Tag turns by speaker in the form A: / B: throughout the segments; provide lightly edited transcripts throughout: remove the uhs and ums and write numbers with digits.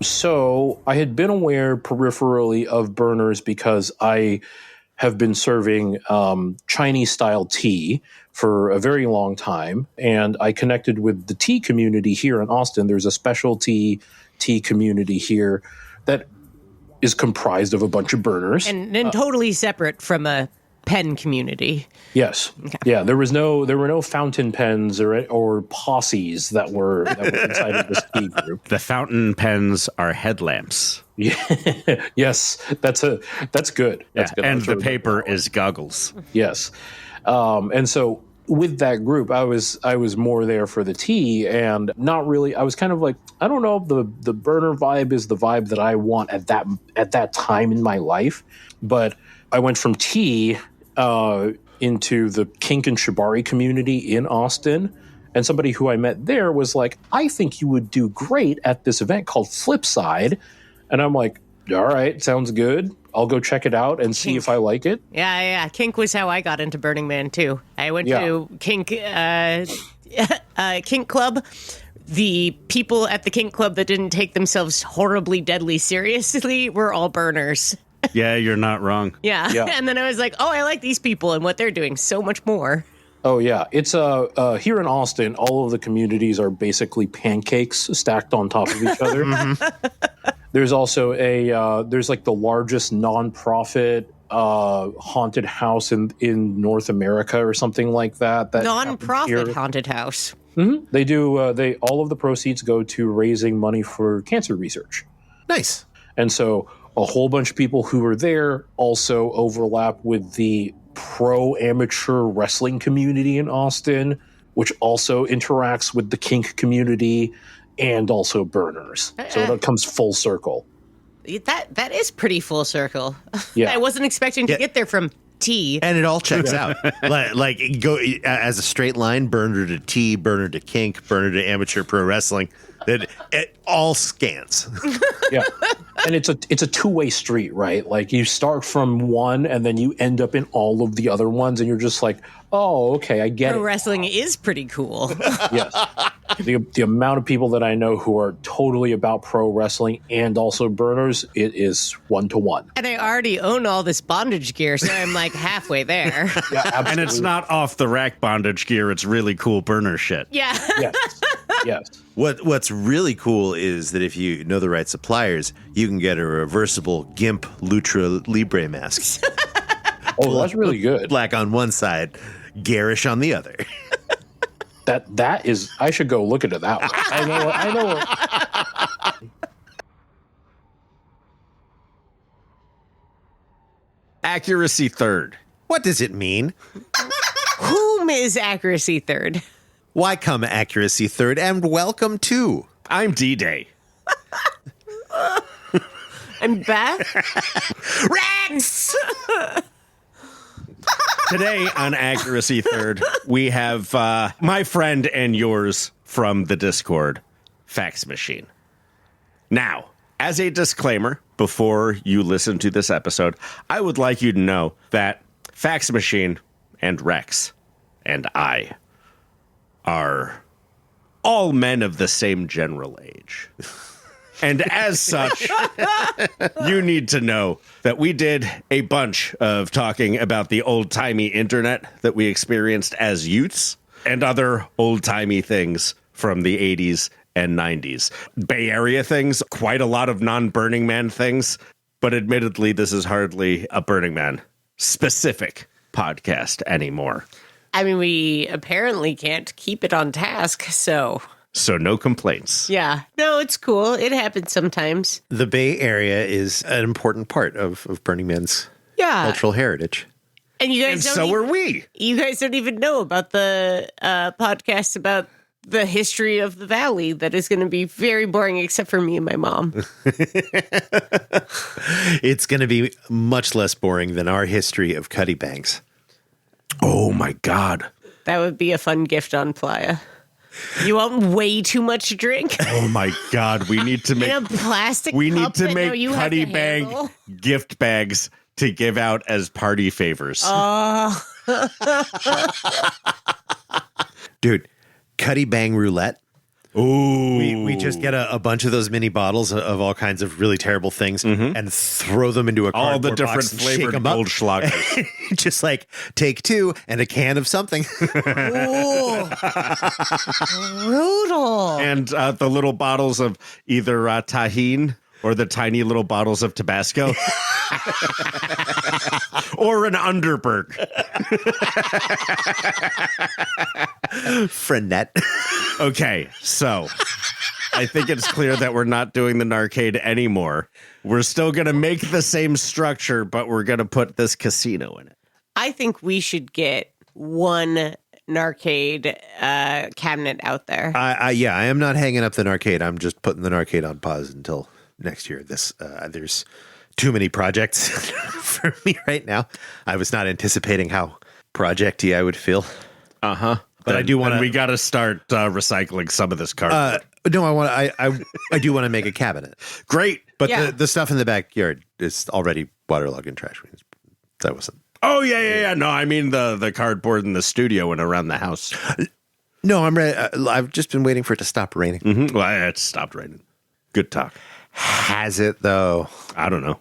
A: So I had been aware peripherally of burners because I have been serving Chinese-style tea for a very long time, and I connected with the tea community here in Austin. There's a specialty tea community here that is comprised of a bunch of burners.
B: And totally separate from a pen community.
A: Yes. Okay. Yeah, there were no fountain pens or posses that were inside of this tea group.
C: The fountain pens are headlamps.
A: Yeah. Yes, that's good. That's good.
C: And the paper is goggles.
A: Yes. And so with that group, I was more there for the tea, and not really. I was kind of like, I don't know if the burner vibe is the vibe that I want at that time in my life, but I went from tea into the kink and shibari community in Austin, and somebody who I met there was like, I think you would do great at this event called Flipside. And I'm like, all right, sounds good. I'll go check it out and see if I like it.
B: Yeah. Kink was how I got into Burning Man, too. I went to Kink Club. The people at the Kink Club that didn't take themselves horribly deadly seriously were all burners.
C: Yeah, you're not wrong.
B: Yeah. And then I was like, oh, I like these people and what they're doing so much more.
A: Oh, yeah. It's here in Austin, all of the communities are basically pancakes stacked on top of each other. Mm-hmm. There's also there's like the largest nonprofit haunted house in North America or something like that.
B: Nonprofit haunted house.
A: Mm-hmm. They do. All of the proceeds go to raising money for cancer research.
D: Nice.
A: And so a whole bunch of people who are there also overlap with the pro amateur wrestling community in Austin, which also interacts with the kink community and also burners. So it comes full circle.
B: That is pretty full circle.
A: Yeah.
B: I wasn't expecting to get there from tea.
D: And it all checks out. like go as a straight line, burner to tea, burner to kink, burner to amateur pro wrestling. It all scans.
A: Yeah. And it's a two-way street, right? Like you start from one and then you end up in all of the other ones and you're just like, oh, okay, I get it.
B: Pro wrestling is pretty cool.
A: Yes. The amount of people that I know who are totally about pro wrestling and also burners, it is 1-to-1.
B: And I already own all this bondage gear, so I'm like halfway there.
A: Yeah, absolutely.
C: And it's not off the rack bondage gear, it's really cool burner shit.
B: Yeah.
A: Yes.
D: What's really cool is that if you know the right suppliers, you can get a reversible GIMP Lutra Libre mask.
A: Oh, that's really good.
D: Black on one side, garish on the other.
A: That is, I should go look into that one. I know.
C: Accuracy third.
D: What does it mean?
B: Whom is accuracy third?
D: Why come accuracy third, and welcome to.
C: I'm D-Day.
B: I'm Beth.
D: Rex!
C: Today on Accuracy Third, we have my friend and yours from the Discord, Fax Machine. Now, as a disclaimer, before you listen to this episode, I would like you to know that Fax Machine and Rex and I are all men of the same general age. And as such, you need to know that we did a bunch of talking about the old-timey internet that we experienced as youths and other old-timey things from the 80s and 90s. Bay Area things, quite a lot of non-Burning Man things, but admittedly, this is hardly a Burning Man specific podcast anymore.
B: I mean, we apparently can't keep it on task, so
C: no complaints.
B: yeah. No, it's cool. It happens sometimes.
D: The Bay Area is an important part of Burning Man's cultural heritage.
B: And you guys
C: are we.
B: You guys don't even know about the podcast about the history of the valley that is going to be very boring, except for me and my mom.
D: It's going to be much less boring than our history of Cuddy Banks.
C: Oh, my God.
B: That would be a fun gift on Playa. You want way too much to drink?
C: Oh, my God. We need to make
B: in a plastic
C: We
B: cup
C: need to
B: that
C: make
B: you have
C: Cuddy
B: to
C: Bang
B: handle?
C: gift bags to give out as party favors.
D: Dude, Cuddy Bang Roulette
C: Ooh.
D: We just get a bunch of those mini bottles of all kinds of really terrible things and throw them into a
C: all the
D: cardboard
C: different
D: box and shake
C: flavored
D: them up.
C: Goldschlagers.
D: Just like take 2 and a can of something.
B: Ooh. Brutal.
C: And the little bottles of either Tajín or the tiny little bottles of Tabasco. Or an Underberg.
D: Frenette.
C: Okay, so I think it's clear that we're not doing the Narcade anymore. We're still going to make the same structure, but we're going to put this casino in it.
B: I think we should get one Narcade cabinet out there.
D: I am not hanging up the Narcade. I'm just putting the Narcade on pause until next year. There's too many projects for me right now. I was not anticipating how projecty I would feel. But I do want to.
C: We got to start recycling some of this cardboard.
D: No, I do want to make a cabinet.
C: Great.
D: But
B: Yeah.
D: the stuff in the backyard is already waterlogged in trash. That wasn't.
C: Oh, yeah. No, I mean the cardboard in the studio and around the house.
D: No, I'm ready. I've just been waiting for it to stop raining.
C: Mm-hmm. Well, it stopped raining. Good talk.
D: Has it, though?
C: I don't know.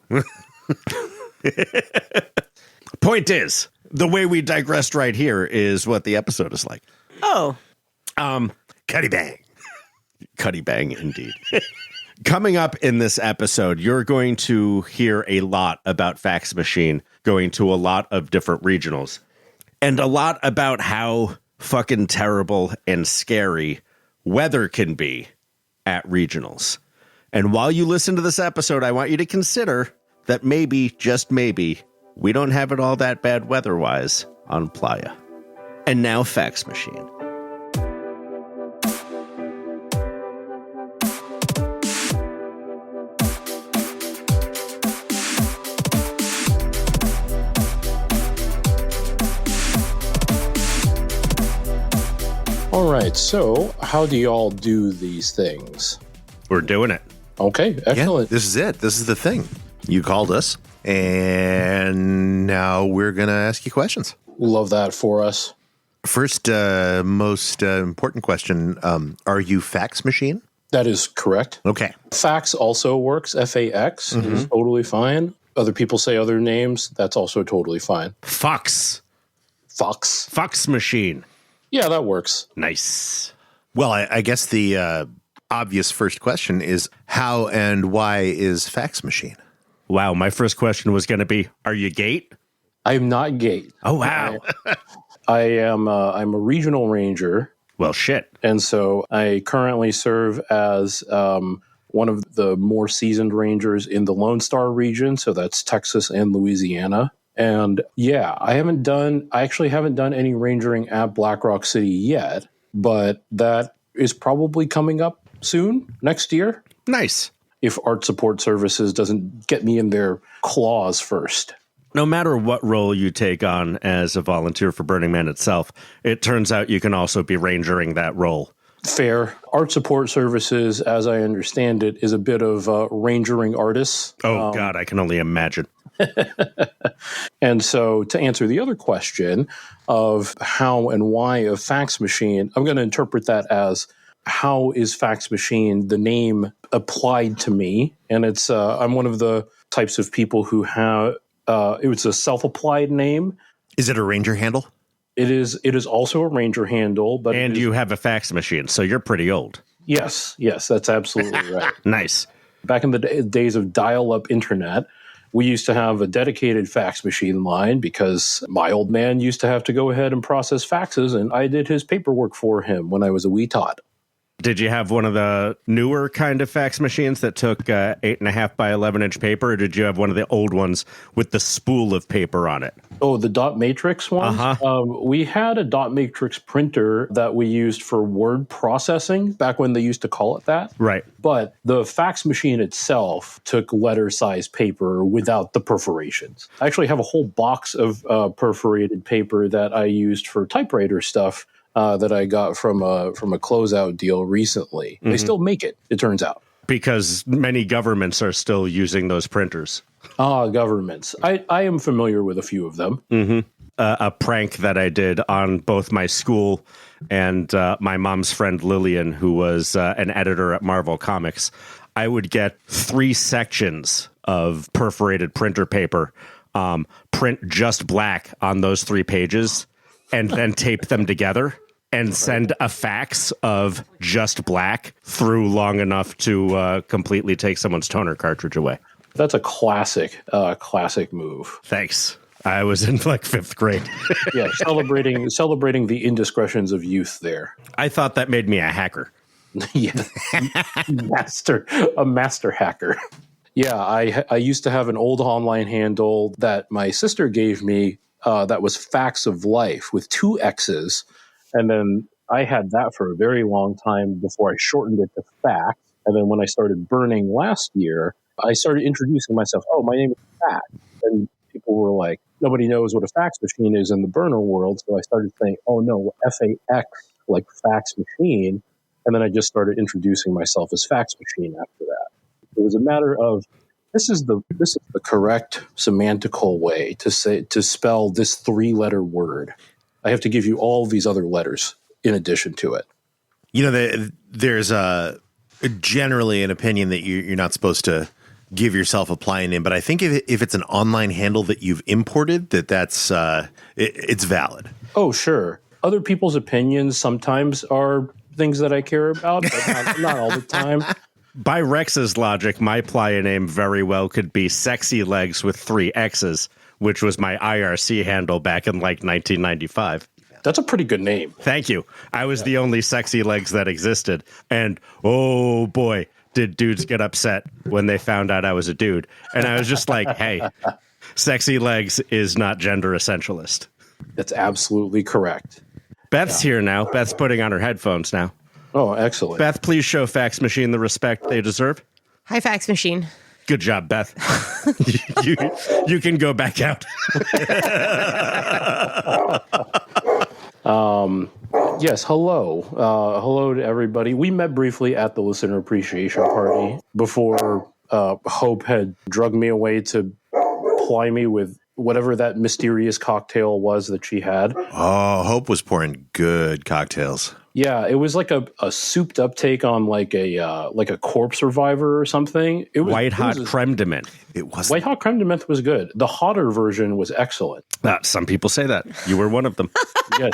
C: Point is, the way we digressed right here is what the episode is like.
B: Oh,
D: Cuddy bang.
C: Cuddy bang, indeed. Coming up in this episode, you're going to hear a lot about Fax Machine going to a lot of different regionals and a lot about how fucking terrible and scary weather can be at regionals. And while you listen to this episode, I want you to consider that maybe, just maybe, we don't have it all that bad weather-wise on Playa. And now Fax Machine.
A: All right, so how do y'all do these things?
C: We're doing it.
A: Okay,
D: Yeah,
A: excellent.
D: this is it. This is the thing. You called us, and now we're going to ask you questions.
A: Love that for us.
D: First, most important question, are you Fax Machine?
A: That is correct.
D: Okay.
A: Fax also works. FAX is totally fine. Other people say other names. That's also totally fine.
C: Fox.
A: Fox.
C: Fax Machine.
A: Yeah, that works.
C: Nice.
D: Well, I guess the obvious first question is how and why is Fax Machine?
C: Wow, my first question was going to be, are you gate?
A: I'm not gate.
C: Oh, wow.
A: I'm a regional ranger.
C: Well, shit.
A: And so I currently serve as one of the more seasoned rangers in the Lone Star region. So that's Texas and Louisiana. And yeah, I actually haven't done any rangering at Black Rock City yet, but that is probably coming up soon, next year,
C: Nice.
A: if Art Support Services doesn't get me in their claws first.
C: No matter what role you take on as a volunteer for Burning Man itself, it turns out you can also be rangering that role.
A: Fair. Art Support Services, as I understand it, is a bit of rangering artists.
C: Oh, God, I can only imagine.
A: And so to answer the other question of how and why of Fax Machine, I'm going to interpret that as how is Fax Machine, the name applied to me? And it's I'm one of the types of people who have it was a self-applied name.
D: Is it a ranger handle?
A: It is also a ranger handle, but
C: And you have a fax machine, so you're pretty old.
A: yes, that's absolutely right.
C: Nice.
A: Back in the days of dial-up internet, we used to have a dedicated fax machine line because my old man used to have to go ahead and process faxes, and I did his paperwork for him when I was a wee tot.
C: Did you have one of the newer kind of fax machines that took 8.5 by 11-inch paper, or did you have one of the old ones with the spool of paper on it?
A: Oh, the dot matrix ones? We had a dot matrix printer that we used for word processing back when they used to call it that.
C: Right.
A: But the fax machine itself took letter-sized paper without the perforations. I actually have a whole box of perforated paper that I used for typewriter stuff that I got from a closeout deal recently. They still make it, it turns out.
C: Because many governments are still using those printers.
A: Governments. I am familiar with a few of them.
C: a prank that I did on both my school and my mom's friend Lillian, who was an editor at Marvel Comics. I would get 3 sections of perforated printer paper, print just black on those 3 pages, and then tape them together and send a fax of just black through long enough to completely take someone's toner cartridge away.
A: That's a classic move.
C: Thanks. I was in like 5th grade.
A: Yeah, celebrating the indiscretions of youth there.
C: I thought that made me a hacker.
A: Yeah, a master hacker. Yeah, I used to have an old online handle that my sister gave me that was Facts of Life with 2 X's, and then I had that for a very long time before I shortened it to Fax. And then when I started burning last year, I started introducing myself. Oh, my name is Fax, and people were like, nobody knows what a fax machine is in the burner world. So I started saying, oh no, FAX, like fax machine. And then I just started introducing myself as Fax Machine after that. It was a matter of this is the correct semantical way to spell this 3-letter word. I have to give you all these other letters in addition to it.
D: You know, there's generally an opinion that you're not supposed to give yourself a playa name, but I think if it's an online handle that you've imported, that's it's valid.
A: Oh, sure. Other people's opinions sometimes are things that I care about, but not all the time.
C: By Rex's logic, my playa name very well could be Sexy Legs with 3 X's, which was my IRC handle back in like 1995.
A: That's a pretty good name.
C: Thank you. I was the only Sexy Legs that existed. And oh boy, did dudes get upset when they found out I was a dude. And I was just like, hey, Sexy Legs is not gender essentialist.
A: That's absolutely correct.
C: Beth's here now. Beth's putting on her headphones now.
A: Oh, excellent.
C: Beth, please show Fax Machine the respect they deserve.
B: Hi, Fax Machine.
C: Good job, Beth. you can go back out.
A: Yes, hello. Hello to everybody. We met briefly at the listener appreciation party before Hope had drugged me away to ply me with whatever that mysterious cocktail was that she had.
D: Oh, Hope was pouring good cocktails.
A: Yeah, it was like a souped up take on like a corpse reviver or something. It was
C: White hot creme de menthe.
D: It was
A: White hot creme de menthe was good. The hotter version was excellent.
C: Some people say that. You were one of them.
A: Yes.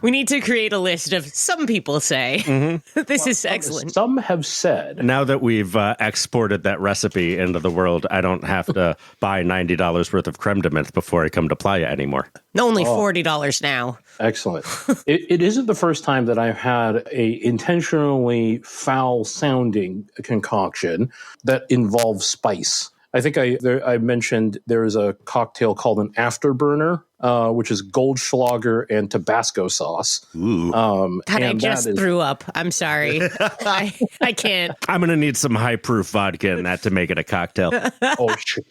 B: We need to create a list of some people say this is excellent.
A: Some have said.
C: Now that we've exported that recipe into the world, I don't have to buy $90 worth of creme de menthe before I come to Playa anymore.
B: Only $40 now.
A: Excellent. It isn't the first time that I've had a intentionally foul-sounding concoction that involves spice. I think I mentioned there is a cocktail called an Afterburner, which is Goldschlager and Tabasco sauce.
B: God, I just threw up. I'm sorry. I can't.
C: I'm going to need some high-proof vodka in that to make it a cocktail.
A: Oh, shit.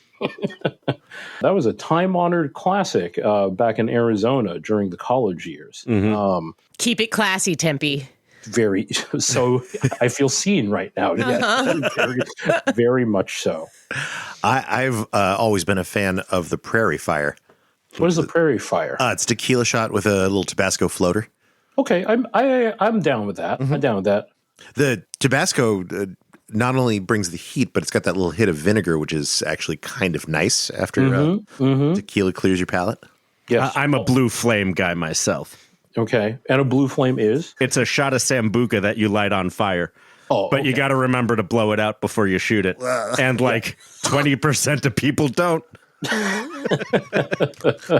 A: That was a time-honored classic back in Arizona during the college years.
B: Keep it classy, Tempe.
A: Very so. I feel seen right now. Yes. Very, very much so.
D: I've always been a fan of the Prairie Fire.
A: What is the Prairie Fire?
D: It's tequila shot with a little Tabasco floater.
A: Okay, I'm down with that. I'm down with that.
D: The Tabasco not only brings the heat, but it's got that little hit of vinegar, which is actually kind of nice after tequila clears your palate.
A: Yes,
C: I'm a Blue Flame guy myself.
A: Okay, and a Blue Flame is?
C: It's a shot of Sambuca that you light on fire.
A: Oh,
C: but you got to remember to blow it out before you shoot it. And like 20% of people don't.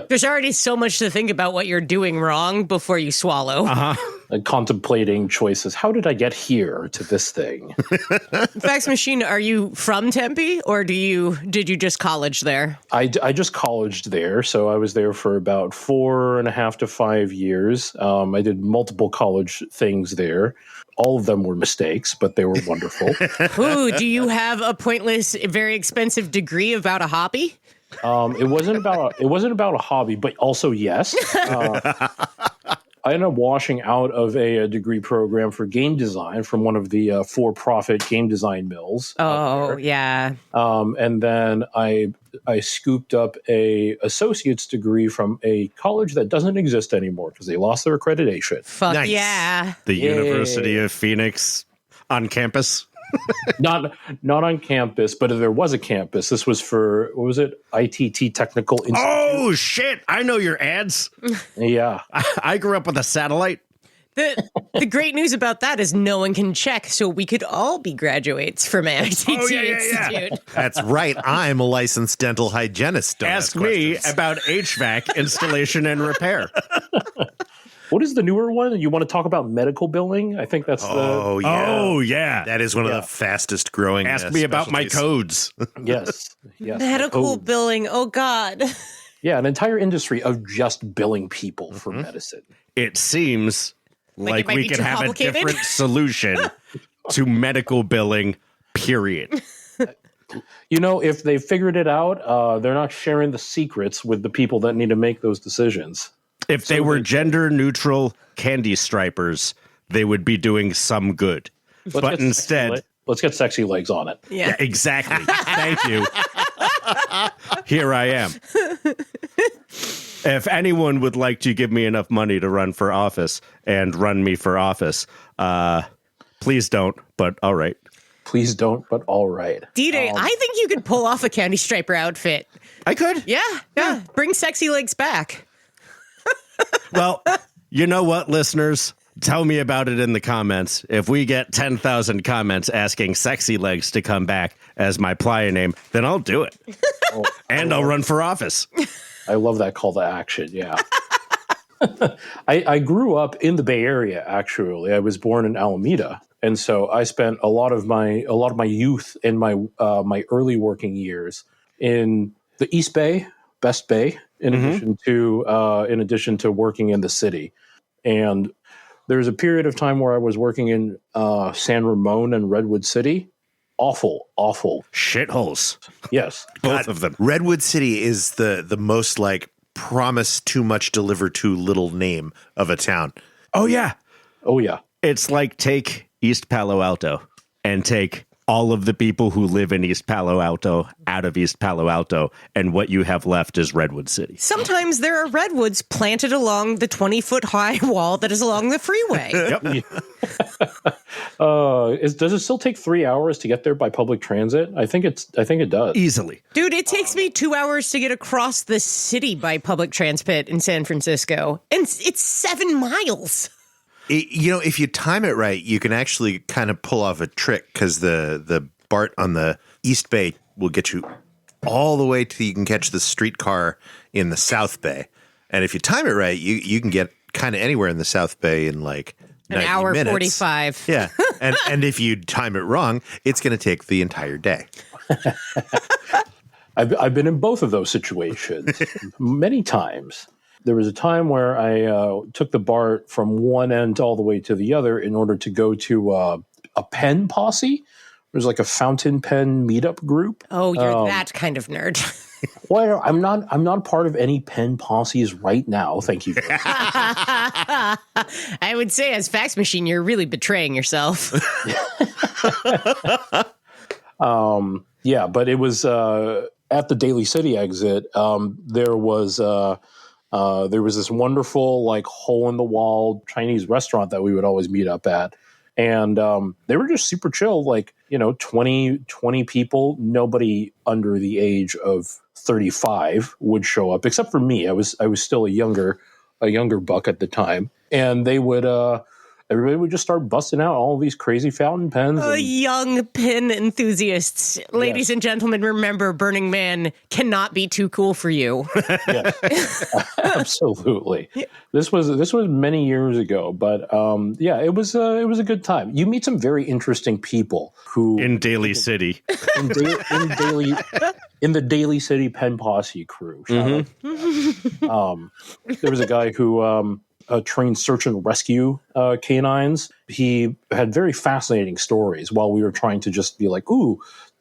B: There's already so much to think about what you're doing wrong before you swallow.
A: Contemplating choices. How did I get here to this thing?
B: Fax Machine, are you from Tempe or did you just college there?
A: I just colleged there, so I was there for about 4.5 to 5 years. I did multiple college things there. All of them were mistakes, but they were wonderful.
B: Ooh, do you have a pointless, very expensive degree about a hobby?
A: It wasn't about a hobby, but also yes. ended up washing out of a degree program for game design from one of the for-profit game design mills.
B: Oh, yeah.
A: And then I scooped up a associate's degree from a college that doesn't exist anymore because they lost their accreditation.
B: Fuck
D: Nice.
B: yeah.
C: The
A: Yay.
C: University of Phoenix on campus.
A: Not on campus, but there was a campus. This was for, what was it? ITT Technical Institute.
C: Oh, shit. I know your ads.
A: Yeah.
C: I grew up with a satellite.
B: The great news about that is no one can check, so we could all be graduates from ITT Institute.
D: That's right. I'm a licensed dental hygienist. Don't
C: Ask me
D: questions.
C: about HVAC installation and repair.
A: What is the newer one? You want to talk about medical billing? I think that's
D: Oh, yeah.
C: Oh, yeah.
D: That is one of the fastest growing.
C: Ask me about my
D: specialties.
C: codes.
A: yes.
B: Medical billing. Oh, God.
A: Yeah, an entire industry of just billing people for medicine.
C: It seems
B: Like
C: like
B: it might
C: we
B: be
C: could
B: too
C: have a
B: complicated?
C: different solution to medical billing, period.
A: You know, if they figured it out, they're not sharing the secrets with the people that need to make those decisions.
C: If they were gender neutral candy stripers, they would be doing some good. But instead,
A: let's get sexy legs on it.
C: yeah, exactly. Thank you. Here I am. If anyone would like to give me enough money to run for office and run me for office, please don't, but all right.
A: Please don't, but all right.
B: D-Day, I think you could pull off a candy striper outfit.
C: I could.
B: Yeah. Bring sexy legs back.
C: Well, you know what, listeners? Tell me about it in the comments. If we get 10,000 comments asking Sexy Legs to come back as my playa name, then I'll do it. And I'll run for office.
A: I love that call to action. Yeah. I grew up in the Bay Area, actually. I was born in Alameda. And so I spent a lot of my youth and my early working years in the East Bay, Best Bay, in addition to working in the city. And there's a period of time where I was working in San Ramon and Redwood City. Awful.
C: Shitholes.
A: Yes.
C: Both of them.
D: Redwood City is the most like promise too much, deliver too little name of a town.
C: Oh, yeah.
A: Oh, yeah.
C: It's like take East Palo Alto and take all of the people who live in East Palo Alto out of East Palo Alto, and what you have left is Redwood City.
B: Sometimes there are redwoods planted along the 20-foot high wall that is along the freeway.
C: Yep.
A: Does it still take 3 hours to get there by public transit? I think it does.
C: Easily.
B: Dude, it takes me 2 hours to get across the city by public transit in San Francisco. And it's 7 miles.
D: If you time it right, you can actually kind of pull off a trick because the BART on the East Bay will get you all the way till you can catch the streetcar in the South Bay. And if you time it right, you can get kind of anywhere in the South Bay in like
B: An
D: 90
B: hour
D: minutes.
B: 45.
D: Yeah. And if you time it wrong, it's going to take the entire day.
A: I've been in both of those situations many times. There was a time where I took the BART from one end all the way to the other in order to go to a pen posse. There's like a fountain pen meetup group.
B: Oh, you're that kind of nerd.
A: Well, I'm not part of any pen posses right now. Thank you.
B: I would say as Fax Machine, you're really betraying yourself.
A: Yeah, but it was at the Daly City exit. There was this wonderful like hole in the wall Chinese restaurant that we would always meet up at. And they were just super chill, like, 20 people, nobody under the age of 35 would show up, except for me. I was still a younger buck at the time. And they would, everybody would just start busting out all these crazy fountain pens.
B: Young pen enthusiasts. Ladies and gentlemen, remember Burning Man cannot be too cool for you.
A: Absolutely. This was many years ago, but it was a good time. You meet some very interesting people who
C: In Daly City.
A: in the Daly City Pen Posse crew. Shout out. There was a guy who trained search and rescue canines. He had very fascinating stories while we were trying to just be like, ooh,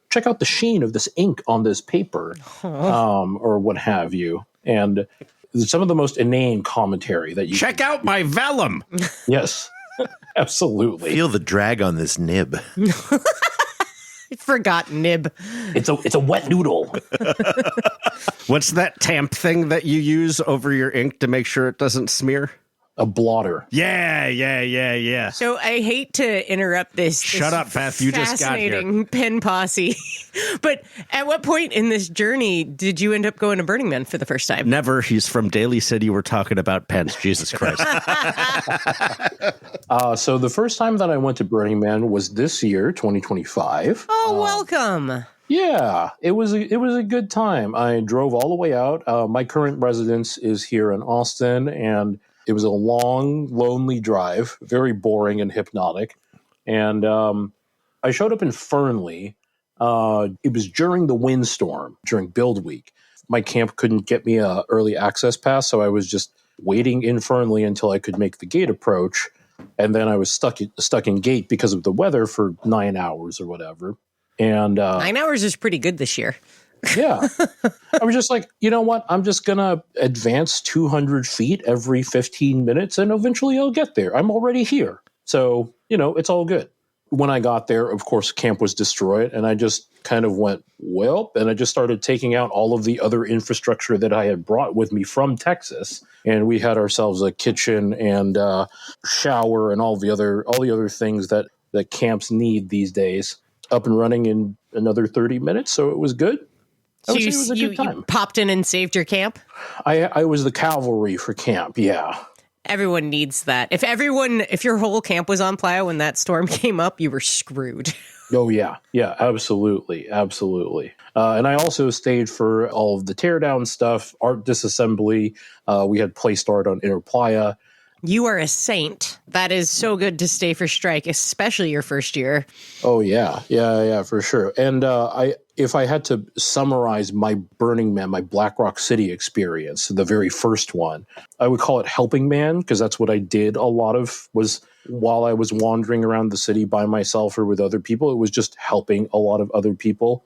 A: check out the sheen of this ink on this paper, or what have you. And some of the most inane commentary that you
C: Check out my vellum.
A: Yes, absolutely.
D: Feel the drag on this nib.
B: I forgot nib.
A: It's a wet noodle.
C: What's that tamp thing that you use over your ink to make sure it doesn't smear?
A: A blotter.
C: Yeah.
B: So I hate to interrupt this.
C: Shut up, Beth. You just got here.
B: Fascinating pen posse. But at what point in this journey did you end up going to Burning Man for the first time?
C: Never. He's from Daly City. We're talking about pens. Jesus Christ.
A: So the first time that I went to Burning Man was this year, 2025.
B: Oh, welcome.
A: Yeah, it was a good time. I drove all the way out. My current residence is here in Austin, and it was a long, lonely drive, very boring and hypnotic. And I showed up in Fernley. It was during the windstorm, during Build Week. My camp couldn't get me a early access pass, so I was just waiting in Fernley until I could make the gate approach. And then I was stuck in gate because of the weather for 9 hours or whatever. And
B: 9 hours is pretty good this year.
A: yeah, I was just like, you know what? I'm just going to advance 200 feet every 15 minutes and eventually I'll get there. I'm already here. So, it's all good. When I got there, of course, camp was destroyed and I just kind of went, well, and I just started taking out all of the other infrastructure that I had brought with me from Texas. And we had ourselves a kitchen and shower and all the other things that camps need these days up and running in another 30 minutes. So it was good.
B: So
A: it was a good time.
B: you popped in and saved your camp?
A: I was the cavalry for camp, yeah.
B: Everyone needs that. If your whole camp was on playa when that storm came up, you were screwed.
A: Oh, yeah. Yeah, absolutely. Absolutely. And I also stayed for all of the teardown stuff, art disassembly. We had placed art on Inner Playa.
B: You are a saint. That is so good to stay for strike, especially your first year.
A: Oh, yeah. Yeah, for sure. And if I had to summarize my Burning Man, my Black Rock City experience, the very first one, I would call it Helping Man, because that's what I did a lot of, was while I was wandering around the city by myself or with other people, it was just helping a lot of other people.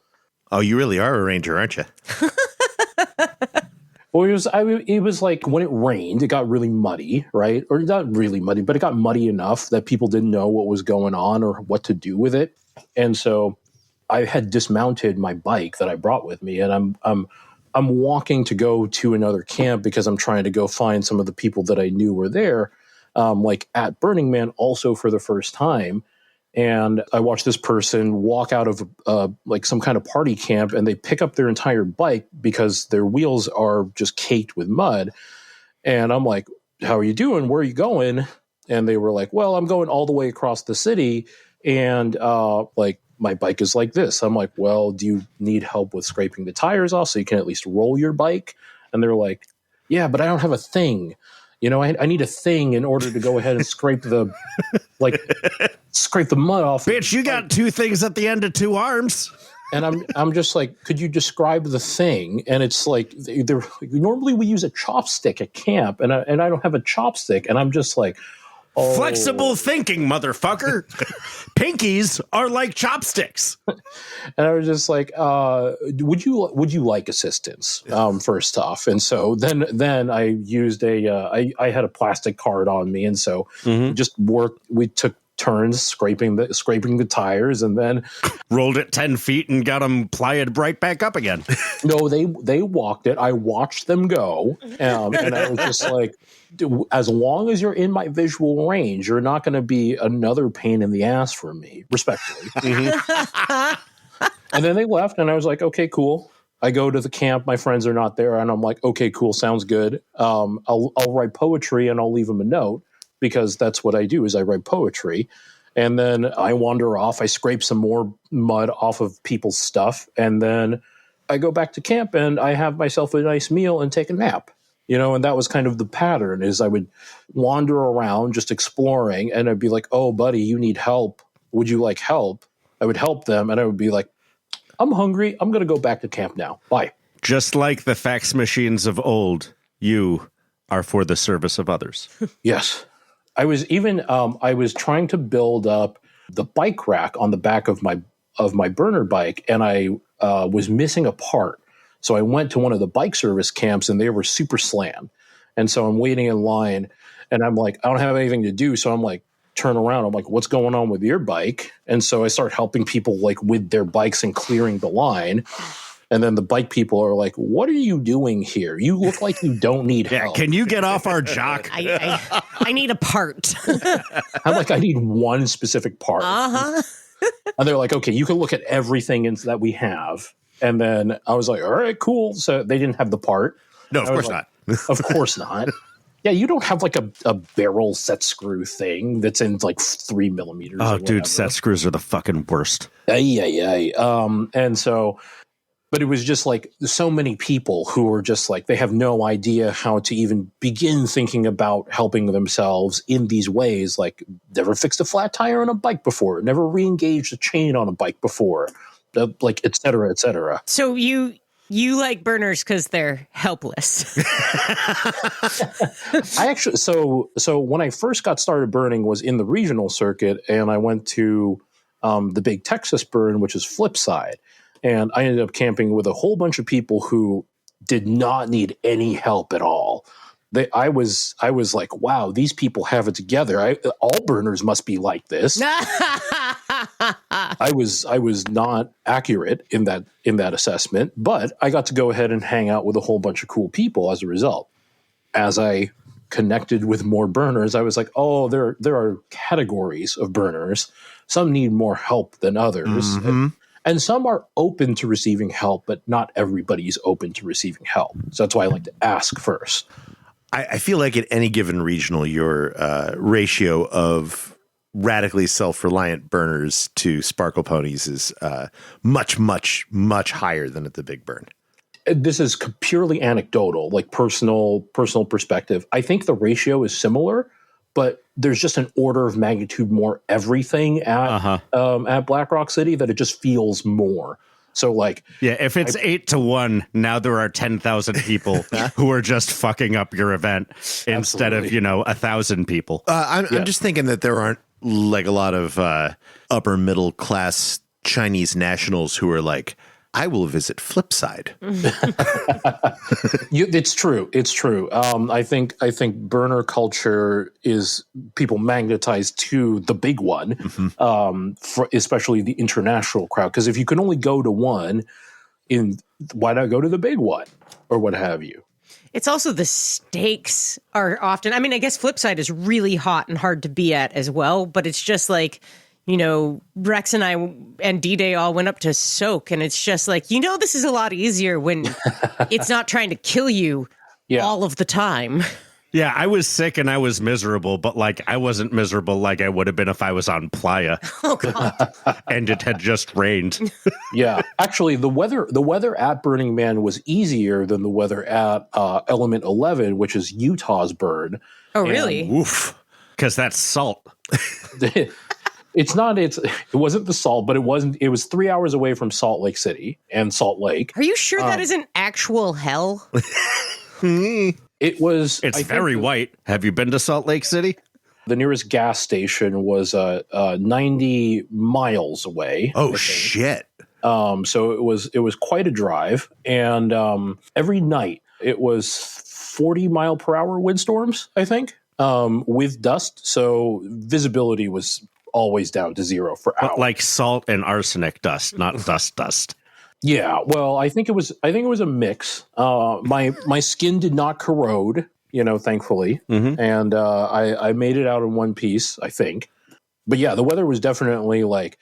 D: Oh, you really are a ranger, aren't you?
A: Well, it was like when it rained, it got really muddy, right? Or not really muddy, but it got muddy enough that people didn't know what was going on or what to do with it. And so I had dismounted my bike that I brought with me, and I'm walking to go to another camp because I'm trying to go find some of the people that I knew were there, like at Burning Man, also for the first time. And I watched this person walk out of like some kind of party camp, and they pick up their entire bike because their wheels are just caked with mud. And I'm like, how are you doing? Where are you going? And they were like, well, I'm going all the way across the city. And like, my bike is like this. I'm like, well, do you need help with scraping the tires off so you can at least roll your bike? And they're like, yeah, but I don't have a thing. I need a thing in order to go ahead and scrape the mud off.
C: Bitch, you got two things at the end of two arms.
A: And I'm just like, could you describe the thing? And it's like, normally we use a chopstick at camp, and I don't have a chopstick, and I'm just like, oh.
C: Flexible thinking, motherfucker. Pinkies are like chopsticks.
A: And I was just like, would you like assistance? First off. And so then I used I had a plastic card on me. And so we took turns scraping the tires, and then
C: rolled it 10 feet and got them plied right back up again.
A: No, they walked it. I watched them go. And I was just like, as long as you're in my visual range, you're not going to be another pain in the ass for me, respectfully. And then they left, and I was like, okay, cool. I go to the camp. My friends are not there, and I'm like, okay, cool, sounds good. I'll write poetry, and I'll leave them a note, because that's what I do, is I write poetry. And then I wander off. I scrape some more mud off of people's stuff, and then I go back to camp, and I have myself a nice meal and take a nap. And that was kind of the pattern, is I would wander around just exploring, and I'd be like, oh, buddy, you need help. Would you like help? I would help them, and I would be like, I'm hungry. I'm going to go back to camp now. Bye.
C: Just like the fax machines of old, you are for the service of others.
A: Yes. I was trying to build up the bike rack on the back of my burner bike, and I was missing a part. So I went to one of the bike service camps and they were super slammed. And so I'm waiting in line and I'm like, I don't have anything to do. So I'm like, turn around. I'm like, what's going on with your bike? And so I start helping people like with their bikes and clearing the line. And then the bike people are like, what are you doing here? You look like you don't need help.
C: Can you get off our jock?
B: I need a part.
A: I'm like, I need one specific part.
B: Uh-huh.
A: And they're like, okay, you can look at everything that we have. And then I was like, all right, cool. So they didn't have the part.
D: No, of course not.
A: Of course not. Yeah, you don't have like a barrel set screw thing that's in like 3 millimeters.
C: Oh, dude, set screws are the fucking worst.
A: And so, but it was just like so many people who were just like, they have no idea how to even begin thinking about helping themselves in these ways. Like, never fixed a flat tire on a bike before, never re-engaged a chain on a bike before, like, et cetera, et cetera.
B: So you like burners because they're helpless.
A: I actually, so when I first got started burning was in the regional circuit, and I went to the big Texas burn, which is Flipside. And I ended up camping with a whole bunch of people who did not need any help at all. I was like, wow, these people have it together. All burners must be like this. I was not accurate in that assessment, but I got to go ahead and hang out with a whole bunch of cool people as a result. As I connected with more burners, I was like, oh, there are categories of burners. Some need more help than others.
D: Mm-hmm.
A: And some are open to receiving help, but not everybody's open to receiving help. So that's why I like to ask first.
D: I feel like at any given regional, your ratio of radically self-reliant burners to sparkle ponies is much, much, much higher than at the big burn.
A: This is purely anecdotal, like personal perspective. I think the ratio is similar, but there's just an order of magnitude more everything at Black Rock City that it just feels more. So like,
C: yeah, if it's 8-1, now there are 10,000 people who are just fucking up your event instead of 1,000 people.
D: I'm just thinking that there aren't like a lot of upper middle class Chinese nationals who are like, I will visit Flipside.
A: It's true. It's true. I think burner culture is people magnetized to the big one, for especially the international crowd. Because if you can only go to one, why not go to the big one or what have you?
B: It's also the stakes are often. I mean, I guess Flipside is really hot and hard to be at as well. But it's just like, Rex and I and D-Day all went up to Soak, and it's just like, this is a lot easier when it's not trying to kill you all of the time.
C: Yeah, I was sick and I was miserable, but like I wasn't miserable like I would have been if I was on playa.
B: Oh God!
C: And it had just rained.
A: Yeah, actually, the weather at Burning Man was easier than the weather at Element 11, which is Utah's burn.
B: Oh, really?
C: Oof, because that's salt.
A: It wasn't the salt, but it was 3 hours away from Salt Lake City and Salt Lake.
B: Are you sure that isn't actual hell?
A: It was.
C: It's very white. Have you been to Salt Lake City?
A: The nearest gas station was 90 miles away.
D: Oh shit!
A: So it was quite a drive, and every night it was 40 mile per hour windstorms, I think, with dust. So visibility was always down to zero for hours.
C: But like salt and arsenic dust, not dust.
A: Yeah, well, I think it was a mix. My skin did not corrode, thankfully, and I made it out in one piece, I think. But yeah, the weather was definitely like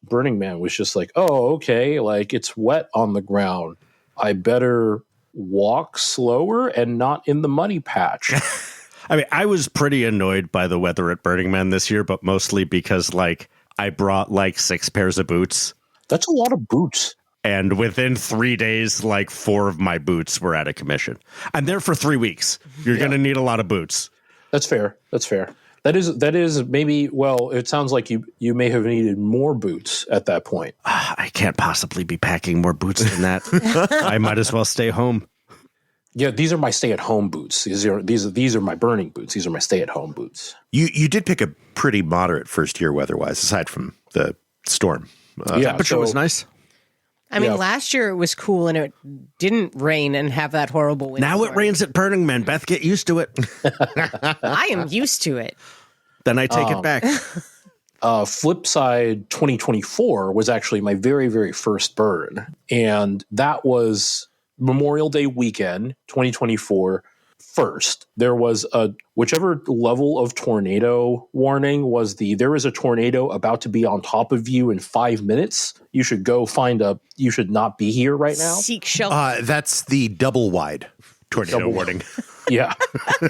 A: Burning Man was just like, oh, okay, like it's wet on the ground. I better walk slower and not in the muddy patch.
C: I mean, I was pretty annoyed by the weather at Burning Man this year, but mostly because like I brought like 6 pairs of boots.
A: That's a lot of boots.
C: And within 3 days, like 4 of my boots were out of commission. I'm there for 3 weeks. You're going to need a lot of boots.
A: That's fair. That is maybe, well, it sounds like you may have needed more boots at that point.
C: I can't possibly be packing more boots than that. I might as well stay home.
A: Yeah, these are my stay-at-home boots. These are my burning boots. These are my stay-at-home boots.
D: You did pick a pretty moderate first year weather-wise, aside from the storm.
C: Temperature was nice.
B: I mean,
A: Yeah.
B: last year it was cool and it didn't rain and have that horrible wind.
C: Now it rains at Burning Man. Beth, get used to it.
B: I am used to it.
C: Then I take it back.
A: Flipside 2024 was actually my very, very first burn. And that was Memorial Day weekend, 2024. First, there was whichever level of tornado warning was there is a tornado about to be on top of you in 5 minutes. You should go you should not be here right now.
B: Seek shelter.
D: That's the double wide tornado warning.
A: Yeah.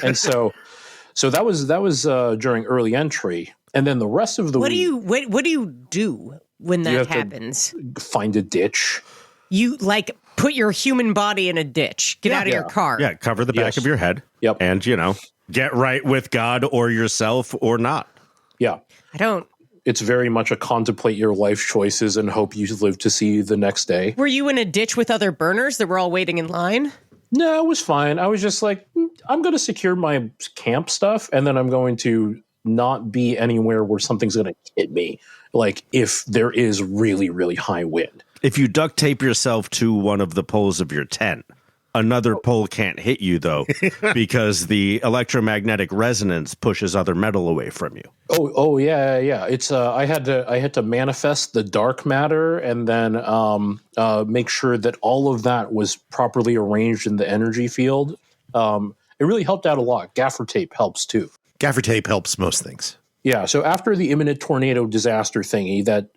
A: And so that was during early entry. And then the rest of the
B: what
A: week,
B: do you do when
A: You
B: that
A: have to-
B: happens?
A: find a ditch.
B: You put your human body in a ditch. Get out of your car.
C: Yeah, cover the back
A: Yes.
C: of your head.
A: Yep.
C: And, get right with God or yourself or not.
A: Yeah.
B: I don't.
A: It's very much a contemplate your life choices and hope you live to see the next day.
B: Were you in a ditch with other burners that were all waiting in line?
A: No, it was fine. I was just like, I'm going to secure my camp stuff, and then I'm going to not be anywhere where something's going to hit me, like if there is really, really high wind.
C: If you duct tape yourself to one of the poles of your tent, another pole can't hit you, though, because the electromagnetic resonance pushes other metal away from you.
A: Oh, yeah. It's I had to manifest the dark matter and then make sure that all of that was properly arranged in the energy field. It really helped out a lot. Gaffer tape helps too.
D: Gaffer tape helps most things.
A: Yeah. So after the imminent tornado disaster thingy that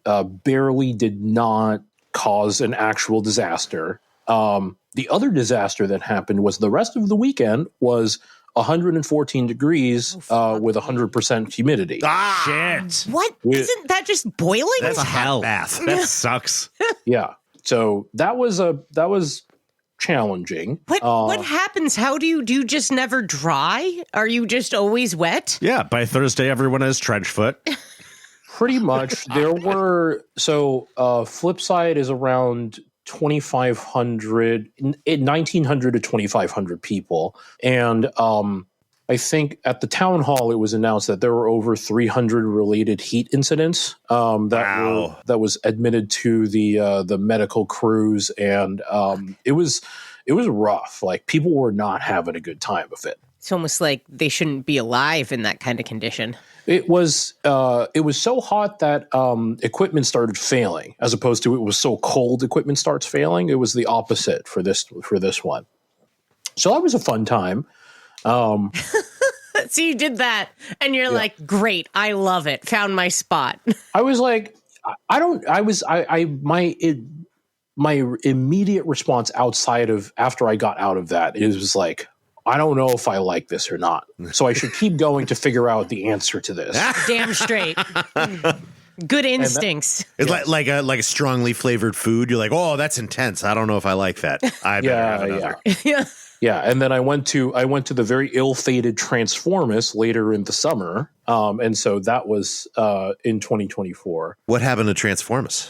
A: barely did not cause an actual disaster, the other disaster that happened was the rest of the weekend was 114 degrees with 100% humidity.
C: Shit.
B: What? Isn't that just boiling?
C: That's hell.
D: bath.
C: That sucks.
A: Yeah. So that was challenging.
B: What happens? How do you just never dry? Are you just always wet?
C: Yeah, by Thursday, everyone has trench foot.
A: Pretty much. There were Flipside is around 2,500, 1,900 to 2,500 people, and I think at the town hall it was announced that there were over 300 related heat incidents that was admitted to the medical crews, and it was rough. Like people were not having a good time of it.
B: It's almost like they shouldn't be alive in that kind of condition.
A: It was so hot that equipment started failing, as opposed to it was so cold equipment starts failing. It was the opposite for this one. So that was a fun time.
B: So you did that, and you're like, "Great, I love it. Found my spot."
A: I was like, my immediate response after I got out of that was like, I don't know if I like this or not. So I should keep going to figure out the answer to this.
B: Damn straight. Good instincts.
D: It's like a strongly flavored food. You're like, oh, that's intense. I don't know if I like that. I better have another.
B: Yeah.
A: Yeah, and then I went to the very ill-fated Transformus later in the summer, and so that was in 2024.
D: What happened to Transformus?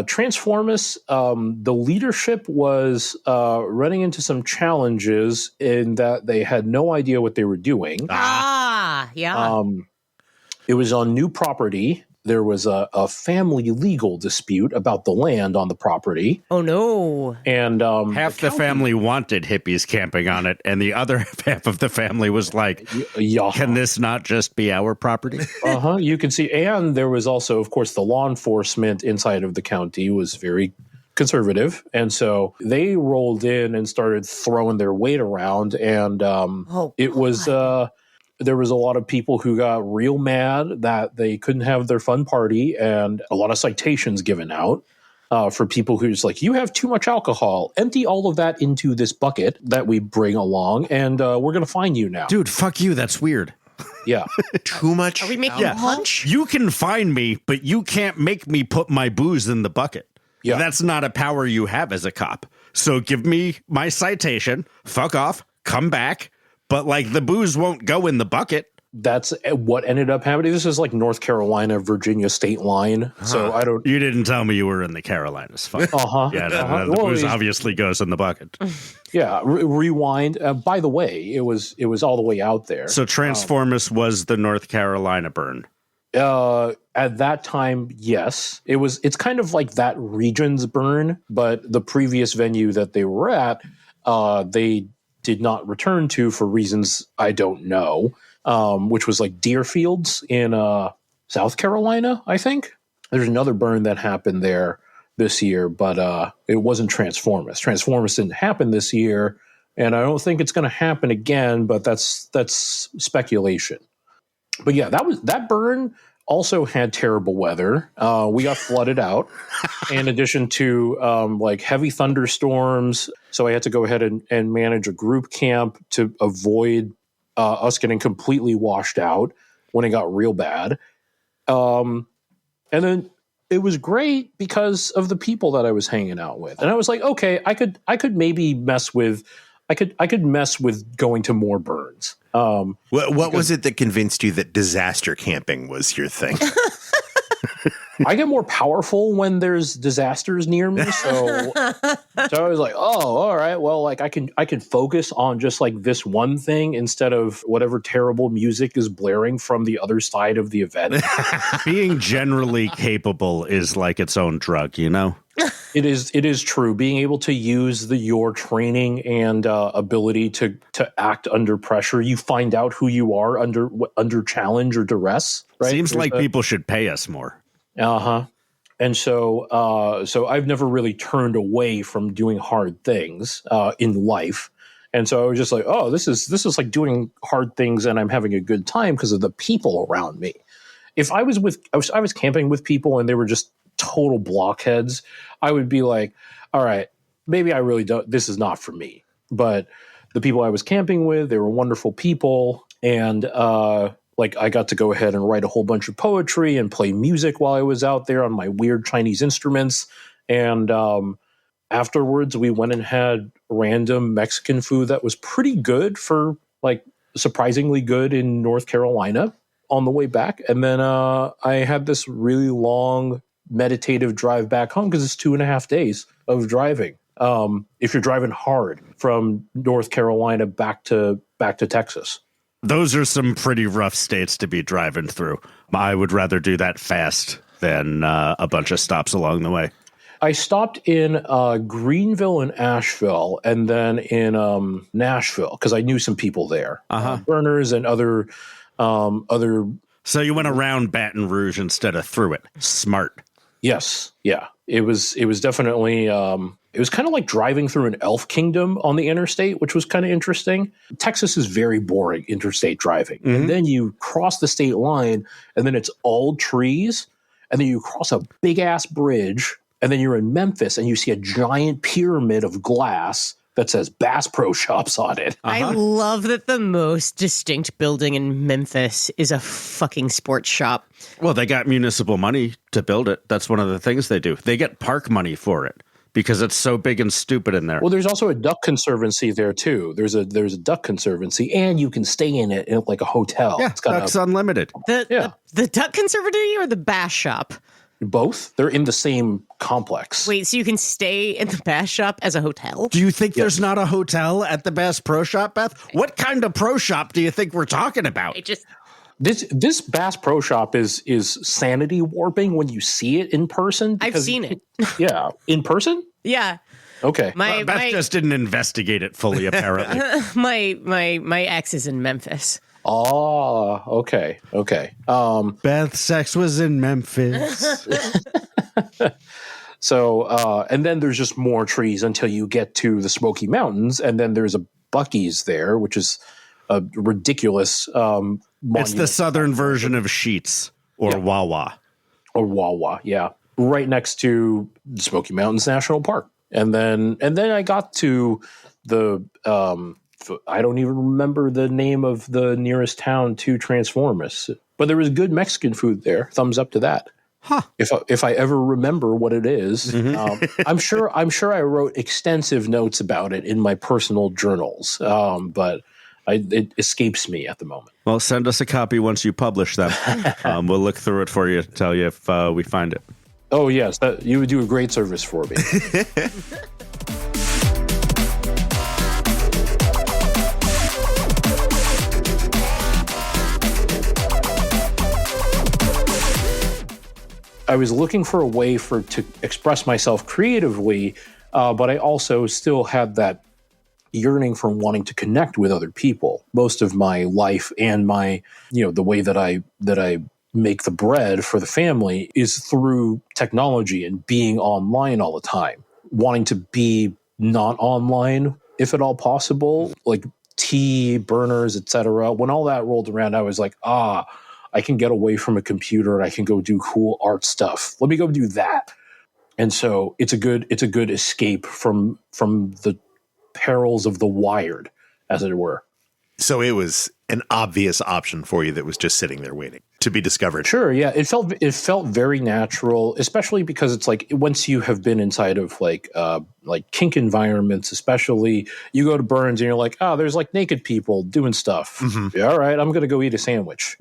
A: Transformus, the leadership was running into some challenges in that they had no idea what they were doing.
B: Yeah.
A: It was on new property. There was a family legal dispute about the land on the property.
B: Oh, no.
A: And
C: Half the family wanted hippies camping on it, and the other half of the family was like, can this not just be our property?
A: You can see. And there was also, of course, the law enforcement inside of the county was very conservative. And so they rolled in and started throwing their weight around. And it was... there was a lot of people who got real mad that they couldn't have their fun party, and a lot of citations given out for people who's like, you have too much alcohol. Empty all of that into this bucket that we bring along, and we're going to fine you now.
C: Dude, fuck you. That's weird.
A: Yeah.
D: Too much?
B: Are we making lunch?
C: You can fine me, but you can't make me put my booze in the bucket.
A: Yeah.
C: That's not a power you have as a cop. So give me my citation, fuck off, come back. But, like, the booze won't go in the bucket.
A: That's what ended up happening. This is like North Carolina, Virginia state line. So I don't...
C: You didn't tell me you were in the Carolinas. Fuck. Yeah, the booze obviously goes in the bucket.
A: Yeah, rewind. By the way, it was all the way out there.
C: So Transformus was the North Carolina burn.
A: At that time, yes. It's kind of like that region's burn, but the previous venue that they were at, they did not return to for reasons I don't know, which was like Deerfields in South Carolina, I think. There's another burn that happened there this year, but it wasn't Transformus. Transformus didn't happen this year, and I don't think it's going to happen again, but that's speculation. But yeah, that burn also had terrible weather. We got flooded out in addition to like heavy thunderstorms. So I had to go ahead and manage a group camp to avoid us getting completely washed out when it got real bad. And then it was great because of the people that I was hanging out with. And I was like, okay, I could maybe mess with going to more burns.
D: What was it that convinced you that disaster camping was your thing?
A: I get more powerful when there's disasters near me, so I was like, oh, all right, well, like I can focus on just like this one thing instead of whatever terrible music is blaring from the other side of the event.
C: Being generally capable is like its own drug, you know?
A: It is true. Being able to use your training and ability to act under pressure, you find out who you are under challenge or duress. Right?
C: Seems like people should pay us more.
A: And so I've never really turned away from doing hard things in life. And so I was just like, oh, this is like doing hard things, and I'm having a good time because of the people around me. If I was camping with people and they were just total blockheads, I would be like, all right, maybe I really don't, this is not for me. But the people I was camping with, they were wonderful people. And like I got to go ahead and write a whole bunch of poetry and play music while I was out there on my weird Chinese instruments. And afterwards, we went and had random Mexican food that was pretty good for like surprisingly good in North Carolina on the way back. And then I had this really long meditative drive back home because it's 2.5 days of driving. If you're driving hard from North Carolina back to Texas.
C: Those are some pretty rough states to be driving through. I would rather do that fast than a bunch of stops along the way.
A: I stopped in Greenville and Asheville, and then in Nashville because I knew some people there, burners and other.
C: So you went around Baton Rouge instead of through it. Smart.
A: Yes, yeah. It was definitely. It was kind of like driving through an elf kingdom on the interstate, which was kind of interesting. Texas is very boring interstate driving. Mm-hmm. And then you cross the state line, and then it's all trees. And then you cross a big-ass bridge, and then you're in Memphis, and you see a giant pyramid of glass that says Bass Pro Shops on it.
B: I love that the most distinct building in Memphis is a fucking sports shop.
C: Well, they got municipal money to build it. That's one of the things they do. They get park money for it. Because it's so big and stupid in there.
A: Well, there's also a duck conservancy there too. There's a duck conservancy, and you can stay in it in like a hotel.
C: Yeah, it's got ducks unlimited.
B: The duck conservancy or the bass shop?
A: Both. They're in the same complex.
B: Wait, so you can stay in the bass shop as a hotel?
C: Do you think there's not a hotel at the Bass Pro Shop, Beth? What kind of pro shop do you think we're talking about?
A: This Bass Pro Shop is sanity warping when you see it in person.
B: I've seen it.
A: Yeah, in person.
B: Yeah.
A: Okay.
C: Beth just didn't investigate it fully, apparently.
B: my ex is in Memphis.
A: Oh, okay.
C: Beth's sex was in Memphis.
A: So, and then there's just more trees until you get to the Smoky Mountains, and then there's a Buc-ee's there, which is a ridiculous monument.
C: It's the southern version of Sheetz or Wawa.
A: Or Wawa, yeah. Right next to the Smoky Mountains National Park. And then I got to the I don't even remember the name of the nearest town to Transformus. But there was good Mexican food there. Thumbs up to that.
C: Huh.
A: If I ever remember what it is, I'm sure I wrote extensive notes about it in my personal journals. But it escapes me at the moment.
C: Well, send us a copy once you publish them. We'll look through it for you, tell you if we find it.
A: Oh, yes. You would do a great service for me. was looking for a way to express myself creatively, but I also still had that yearning for wanting to connect with other people. Most of my life and my, the way that I make the bread for the family is through technology and being online all the time, wanting to be not online if at all possible, like tea, burners, etc. When all that rolled around, I was like, I can get away from a computer and I can go do cool art stuff. Let me go do that. And so it's a good escape from the perils of the wired, as it were.
D: So it was an obvious option for you that was just sitting there waiting to be discovered.
A: Sure, yeah. It felt very natural, especially because it's like once you have been inside of like kink environments, especially you go to Burns and you're like, there's like naked people doing stuff. Mm-hmm. Yeah, all right, I'm gonna go eat a sandwich,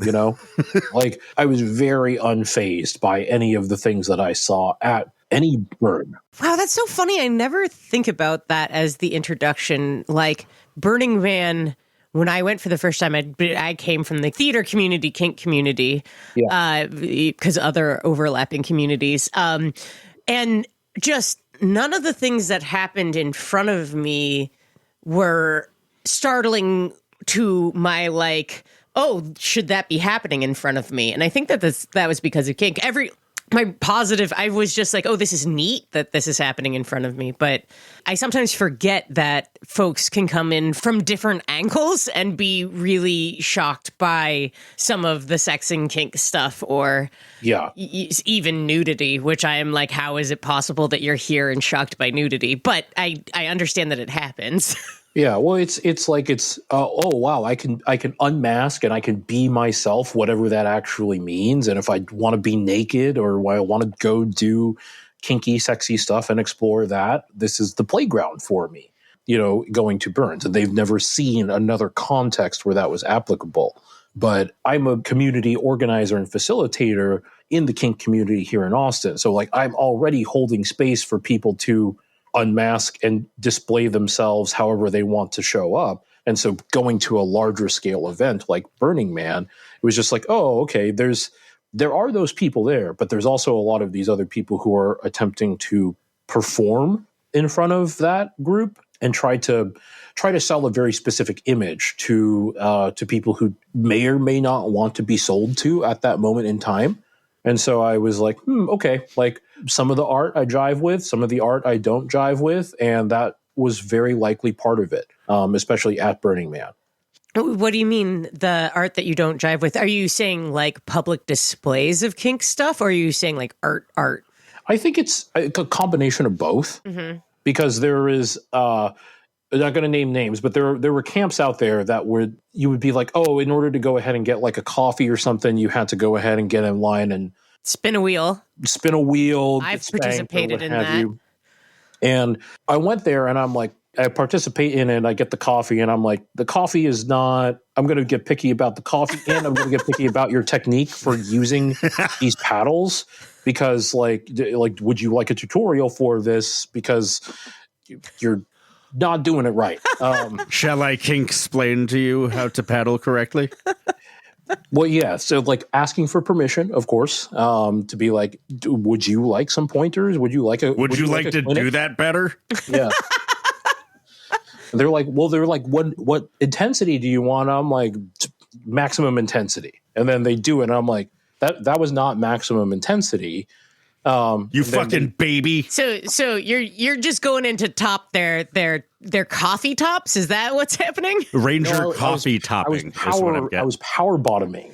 A: Like I was very unfazed by any of the things that I saw at any burn.
B: Wow, that's so funny. I never think about that as the introduction. Like Burning Man, when I went for the first time, I came from the theater community, kink community, because other overlapping communities. And just none of the things that happened in front of me were startling to my like, should that be happening in front of me? And I think that that was because of kink. My positive, I was just like, this is neat that this is happening in front of me. But I sometimes forget that folks can come in from different angles and be really shocked by some of the sex and kink stuff or even nudity, which I am like, how is it possible that you're here and shocked by nudity? But I understand that it happens.
A: Yeah, well, it's wow, I can unmask and I can be myself, whatever that actually means. And if I want to be naked or I want to go do kinky, sexy stuff and explore that, this is the playground for me, going to Burns. And they've never seen another context where that was applicable. But I'm a community organizer and facilitator in the kink community here in Austin. So like I'm already holding space for people to unmask and display themselves however they want to show up. And so going to a larger scale event like Burning Man, it was just like, okay, there are those people there, but there's also a lot of these other people who are attempting to perform in front of that group and try to sell a very specific image to people who may or may not want to be sold to at that moment in time. And so I was like, okay, like some of the art I jive with, some of the art I don't jive with, and that was very likely part of it, especially at Burning Man.
B: What do you mean the art that you don't jive with? Are you saying like public displays of kink stuff, or are you saying like art?
A: I think it's a combination of both, because there is, I'm not going to name names, but there were camps out there that you would be like, in order to go ahead and get like a coffee or something, you had to go ahead and get in line and
B: spin a wheel.
A: I've
B: participated in that.
A: And I went there and I'm like, I participate in it. I get the coffee and I'm like, the coffee is not, I'm going to get picky about the coffee and I'm going to get picky about your technique for using these paddles, because like, would you like a tutorial for this? Because you're not doing it right.
C: Shall I kink explain to you how to paddle correctly?
A: Well, yeah. So like asking for permission, of course, to be like, would you like some pointers? Would you like to
C: do that better?
A: Yeah. They're like, what intensity do you want? I'm like, maximum intensity. And then they do it. And I'm like, that was not maximum intensity.
C: You fucking baby.
B: So you're just going into top their coffee tops? Is that what's happening?
C: Ranger coffee topping.
A: I was power bottoming.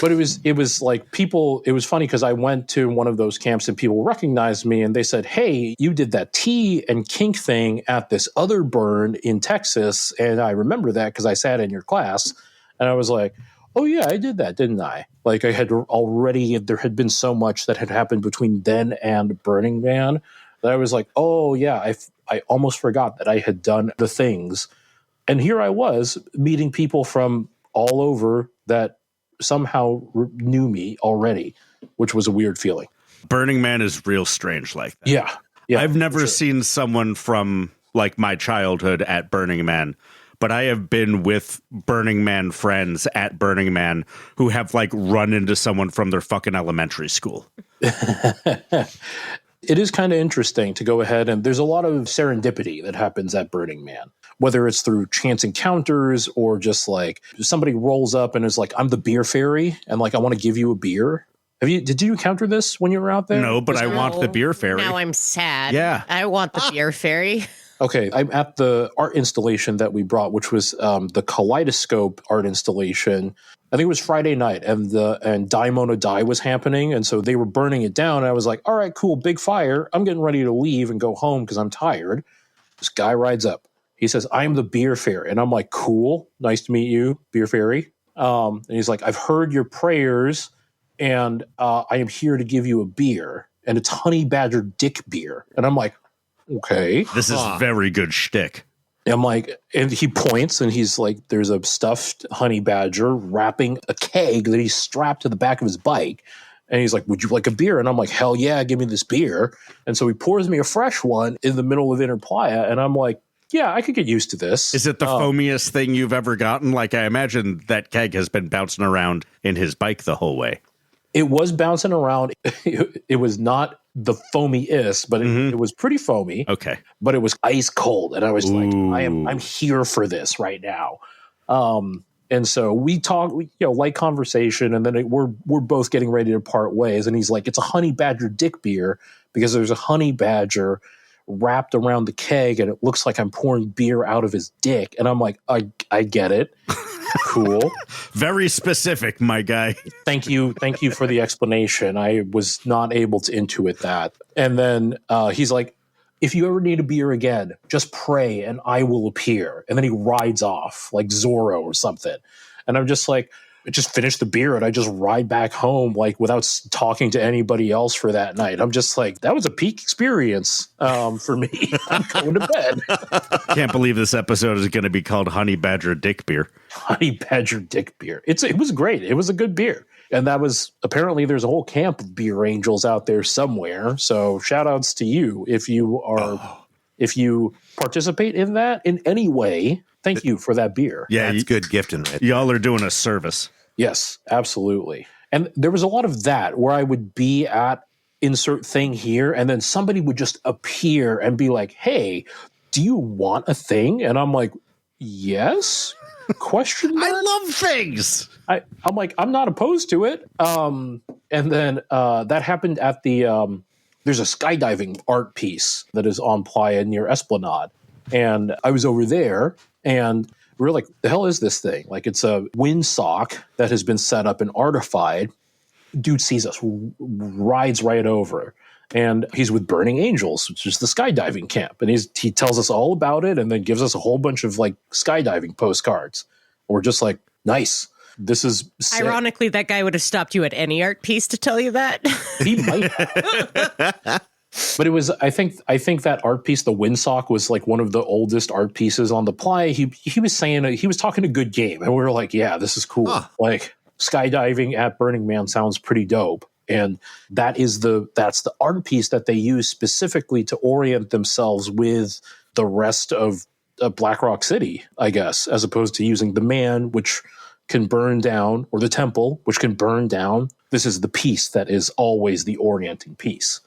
A: But it was like people, it was funny because I went to one of those camps and people recognized me and they said, hey, you did that tea and kink thing at this other burn in Texas. And I remember that because I sat in your class and I was like, oh yeah, I did that, didn't I? Like there had been so much that had happened between then and Burning Man that I was like, oh yeah, I almost forgot that I had done the things. And here I was meeting people from all over that somehow knew me already, which was a weird feeling.
C: Burning Man is real strange like that.
A: Yeah.
C: I've never seen someone from like my childhood at Burning Man, but I have been with Burning Man friends at Burning Man who have like run into someone from their fucking elementary school.
A: It is kind of interesting to go ahead, and there's a lot of serendipity that happens at Burning Man, whether it's through chance encounters or just like somebody rolls up and is like, I'm the beer fairy, and like, I want to give you a beer. Did you encounter this when you were out there?
C: No, but I want the beer fairy.
B: Now I'm sad.
C: Yeah.
B: I want the beer fairy.
A: Okay, I'm at the art installation that we brought, which was the Kaleidoscope art installation. I think it was Friday night, and Daimon Die was happening, and so they were burning it down. And I was like, all right, cool, big fire. I'm getting ready to leave and go home because I'm tired. This guy rides up. He says, I'm the beer fairy. And I'm like, cool, nice to meet you, beer fairy. And he's like, I've heard your prayers, and I am here to give you a beer. And it's Honey Badger Dick beer. And I'm like, okay.
C: This is very good shtick.
A: I'm like, and he points and he's like, there's a stuffed honey badger wrapping a keg that he's strapped to the back of his bike. And he's like, would you like a beer? And I'm like, hell yeah, give me this beer. And so he pours me a fresh one in the middle of Inter Playa. And I'm like, yeah, I could get used to this.
C: Is it the foamiest thing you've ever gotten? Like, I imagine that keg has been bouncing around in his bike the whole way.
A: It was bouncing around. It was not the foamiest, but it was pretty foamy.
C: Okay.
A: But it was ice cold. And I was like, I'm here for this right now. And so we talk, light conversation, and then we're both getting ready to part ways. And he's like, it's a Honey Badger Dick beer because there's a honey badger wrapped around the keg, and it looks like I'm pouring beer out of his dick. And I'm like, I get it. Cool.
C: Very specific, my guy.
A: Thank you for the explanation. I was not able to intuit that. And then he's like, if you ever need a beer again, just pray and I will appear. And then he rides off like Zorro or something. And I'm just like, I just finished the beer and I just ride back home like without talking to anybody else for that night. I'm just like, that was a peak experience for me. I'm going to bed.
C: Can't believe this episode is going to be called Honey Badger Dick Beer.
A: Honey Badger Dick beer. It was great. It was a good beer. And that was apparently there's a whole camp of beer angels out there somewhere. So shout outs to you if you participate in that in any way. Thank you for that beer.
D: Yeah, it's good gifting, right?
C: Y'all are doing a service.
A: Yes, absolutely. And there was a lot of that where I would be at insert thing here, and then somebody would just appear and be like, hey, do you want a thing? And I'm like, yes? Question mark?
C: I love things.
A: I'm like, I'm not opposed to it. And then that happened at the there's a skydiving art piece that is on Playa near Esplanade. And I was over there, and we were like, the hell is this thing? Like, it's a windsock that has been set up and artified. Dude sees us, rides right over. And he's with Burning Angels, which is the skydiving camp. And he tells us all about it and then gives us a whole bunch of, like, skydiving postcards. We're just like, nice. This is sick.
B: Ironically, that guy would have stopped you at any art piece to tell you that.
A: He might have. But it was, I think that art piece, the windsock, was like one of the oldest art pieces on the Playa. He was saying, he was talking a good game. And we were like, yeah, this is cool. Huh. Like, skydiving at Burning Man sounds pretty dope. And that's the art piece that they use specifically to orient themselves with the rest of Black Rock City, I guess, as opposed to using the man, which can burn down, or the temple, which can burn down. This is the piece that is always the orienting piece.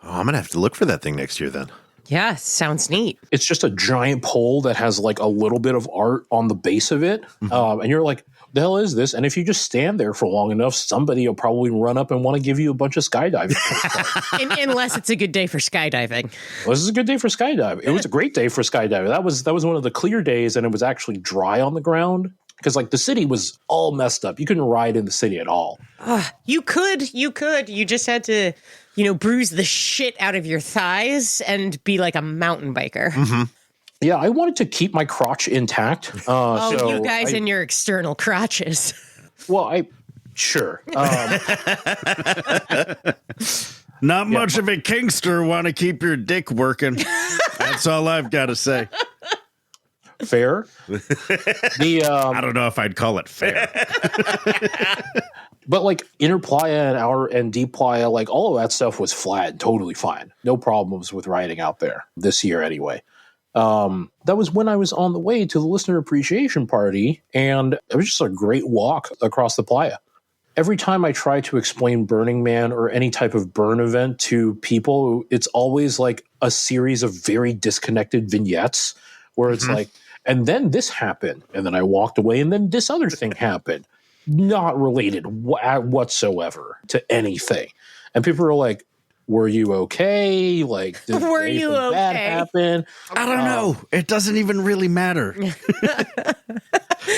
D: Oh, I'm going to have to look for that thing next year then.
B: Yeah, sounds neat.
A: It's just a giant pole that has like a little bit of art on the base of it. And you're like, the hell is this? And if you just stand there for long enough, somebody will probably run up and want to give you a bunch of skydiving.
B: Unless it's a good day for skydiving.
A: Well, this is a good day for skydiving. It was a great day for skydiving. That was one of the clear days, and it was actually dry on the ground. Because, like, the city was all messed up. You couldn't ride in the city at all.
B: You could. You just had to, bruise the shit out of your thighs and be like a mountain biker.
D: Mm-hmm.
A: Yeah, I wanted to keep my crotch intact. So
B: you guys and your external crotches.
A: Well, sure.
C: Not much of a kinkster want to keep your dick working. That's all I've got to say.
A: Fair.
C: I don't know if I'd call it fair.
A: But like Inter Playa and Deep Playa, like all of that stuff was flat, totally fine. No problems with riding out there this year anyway. That was when I was on the way to the listener appreciation party, and it was just a great walk across the playa. Every time I try to explain Burning Man or any type of burn event to people, it's always like a series of very disconnected vignettes where it's like, and then this happened, and then I walked away, and then this other thing happened, not related whatsoever to anything. And people are like, were you okay? Like, did
B: Were
A: anything
B: you
A: bad
B: okay?
A: happen?
C: I don't know. It doesn't even really matter.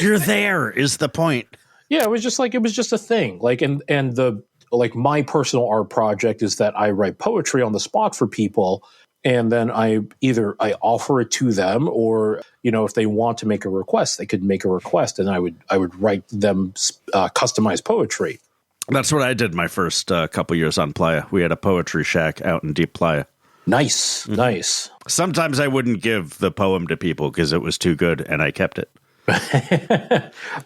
C: You're there is the point.
A: Yeah, it was just a thing. Like, and the like my personal art project is that I write poetry on the spot for people, and then I offer it to them, or if they want to make a request, they could make a request, and I would write them customized poetry.
C: That's what I did my first couple years on Playa. We had a poetry shack out in Deep Playa.
A: Nice, nice.
C: Sometimes I wouldn't give the poem to people because it was too good, and I kept it.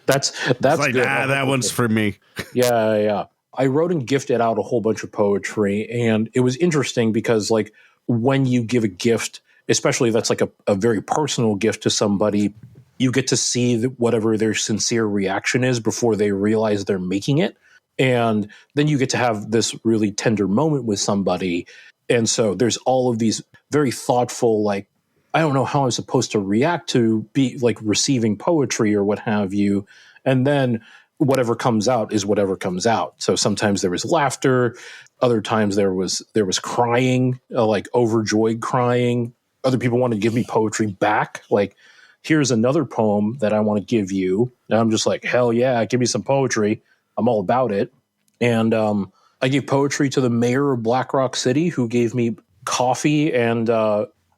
A: That's
C: Like,
A: good.
C: that one's for me.
A: Yeah. I wrote and gifted out a whole bunch of poetry, and it was interesting because, like, when you give a gift, especially that's like a very personal gift to somebody, you get to see whatever their sincere reaction is before they realize they're making it. And then you get to have this really tender moment with somebody. And so there's all of these very thoughtful, like, I don't know how I'm supposed to react to be like receiving poetry or what have you. And then whatever comes out is whatever comes out. So sometimes there was laughter. Other times there was crying, like overjoyed crying. Other people wanted to give me poetry back. Like, here's another poem that I want to give you. And I'm just like, hell yeah, give me some poetry. I'm all about it. And I gave poetry to the mayor of Black Rock City, who gave me coffee and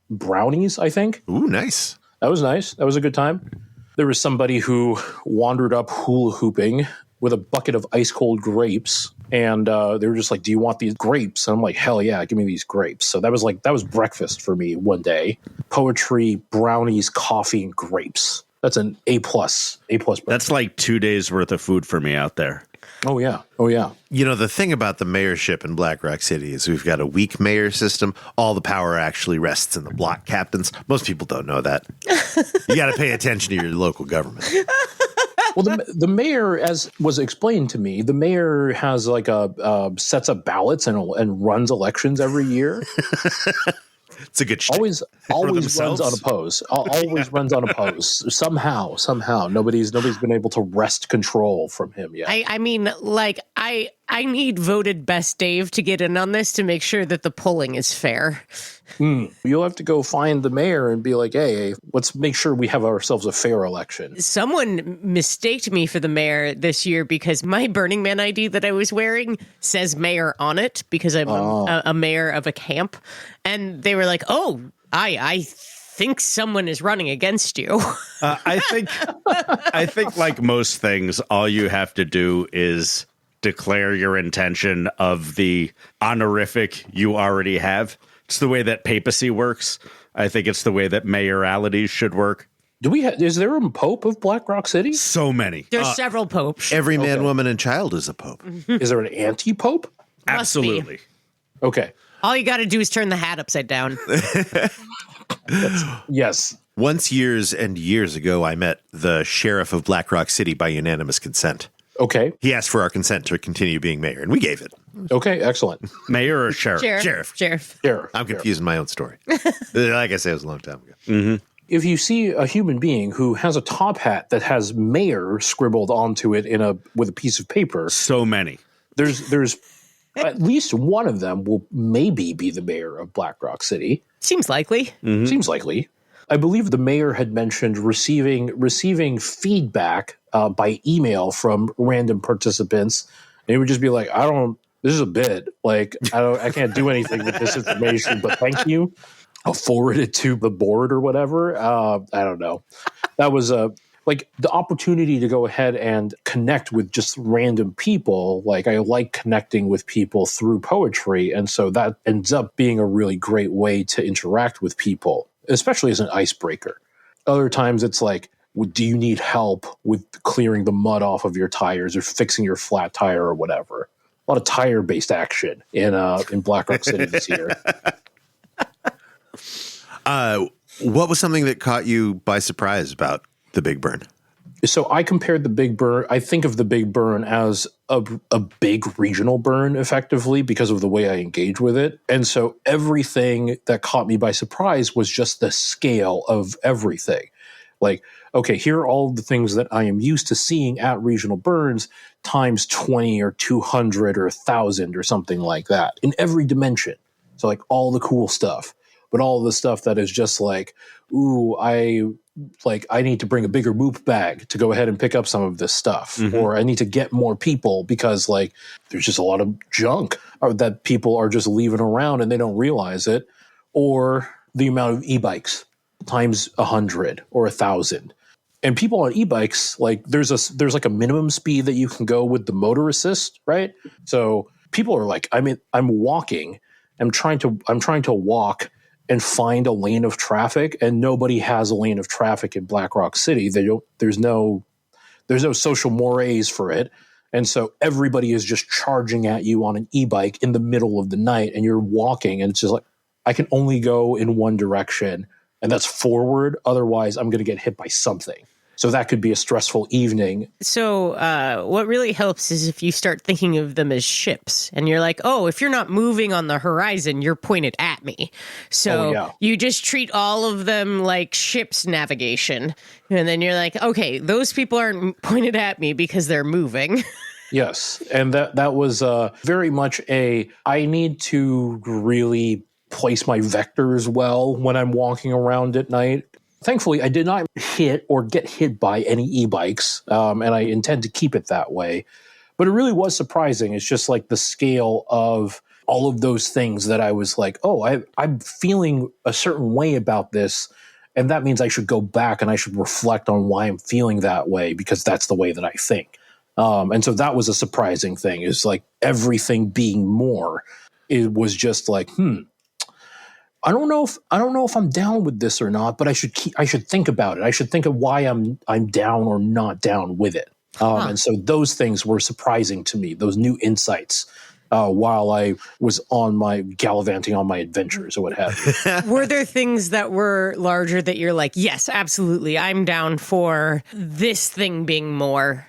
A: brownies, I think.
D: Ooh, nice.
A: That was nice. That was a good time. There was somebody who wandered up hula hooping with a bucket of ice cold grapes. And they were just like, do you want these grapes? And I'm like, hell yeah, give me these grapes. So that was breakfast for me one day. Poetry, brownies, coffee, and grapes. That's an A+. Breakfast.
C: That's like 2 days worth of food for me out there.
A: Oh, yeah.
D: The thing about the mayorship in Black Rock City is we've got a weak mayor system. All the power actually rests in the block captains. Most people don't know that. You got to pay attention to your local government.
A: Well, the mayor, as was explained to me, the mayor has like sets up ballots and runs elections every year.
D: It's a good shit.
A: Always runs unopposed. Always runs unopposed. Somehow, nobody's been able to wrest control from him yet.
B: I mean, like, I need voted best Dave to get in on this to make sure that the polling is fair.
A: You'll have to go find the mayor and be like, hey, let's make sure we have ourselves a fair election.
B: Someone mistaked me for the mayor this year because my Burning Man ID that I was wearing says mayor on it because I'm a mayor of a camp. And they were like, oh, I think someone is running against you.
C: I think like most things, all you have to do is declare your intention of the honorific you already have. It's the way that papacy works. I think it's the way that mayoralities should work.
A: Is there a pope of Black Rock City?
C: So many.
B: There's several popes.
D: Every man, woman, and child is a pope.
A: Is there an anti-pope?
C: Absolutely.
A: Okay.
B: All you got to do is turn the hat upside down.
A: Yes.
D: Once years and years ago, I met the sheriff of Black Rock City by unanimous consent.
A: Okay.
D: He asked for our consent to continue being mayor, and we gave it.
A: Okay, excellent.
C: Mayor or sheriff?
B: Sheriff.
D: I'm confusing my own story. Like I said, it was a long time ago.
C: Mm-hmm.
A: If you see a human being who has a top hat that has mayor scribbled onto it with a piece of paper,
C: so many.
A: There's at least one of them will maybe be the mayor of Black Rock City.
B: Seems likely.
C: Mm-hmm.
A: Seems likely. I believe the mayor had mentioned receiving feedback by email from random participants, and he would just be like, this is a bit. Like, I can't do anything with this information, but thank you. I'll forward it to the board or whatever. I don't know. That was like the opportunity to go ahead and connect with just random people. Like, I like connecting with people through poetry, and so that ends up being a really great way to interact with people, especially as an icebreaker. Other times it's like, do you need help with clearing the mud off of your tires or fixing your flat tire or whatever? A lot of tire-based action in Black Rock City this year.
D: What was something that caught you by surprise about the Big Burn?
A: So I compared the Big Burn. I think of the Big Burn as a big regional burn, effectively, because of the way I engage with it. And so everything that caught me by surprise was just the scale of everything. Like, okay, here are all the things that I am used to seeing at regional burns times 20 or 200 or 1,000 or something like that in every dimension. So like all the cool stuff, but all the stuff that is just like, ooh, I need to bring a bigger moop bag to go ahead and pick up some of this stuff, or I need to get more people because like there's just a lot of junk that people are just leaving around and they don't realize it, or the amount of e-bikes times 100 or 1,000. And people on e-bikes, like there's like a minimum speed that you can go with the motor assist, right? So people are like, I'm walking, I'm trying to walk and find a lane of traffic, and nobody has a lane of traffic in Black Rock City. There's no social mores for it. And so everybody is just charging at you on an e-bike in the middle of the night, and you're walking, and it's just like, I can only go in one direction, and that's forward. Otherwise, I'm going to get hit by something. So that could be a stressful evening.
B: So what really helps is if you start thinking of them as ships, and you're like, oh, if you're not moving on the horizon, you're pointed at me. So you just treat all of them like ships navigation. And then you're like, okay, those people aren't pointed at me because they're moving.
A: Yes. And that was very much I need to really place my vectors well when I'm walking around at night. Thankfully, I did not hit or get hit by any e-bikes, and I intend to keep it that way. But it really was surprising. It's just like the scale of all of those things that I was like, oh, I'm feeling a certain way about this, and that means I should go back and I should reflect on why I'm feeling that way, because that's the way that I think. And so that was a surprising thing, is like everything being more. It was just like, I don't know if I'm down with this or not, but I should think about it. I should think of why I'm down or not down with it. And so those things were surprising to me, those new insights, while I was gallivanting on my adventures or what have you.
B: Were there things that were larger that you're like, yes, absolutely, I'm down for this thing being more?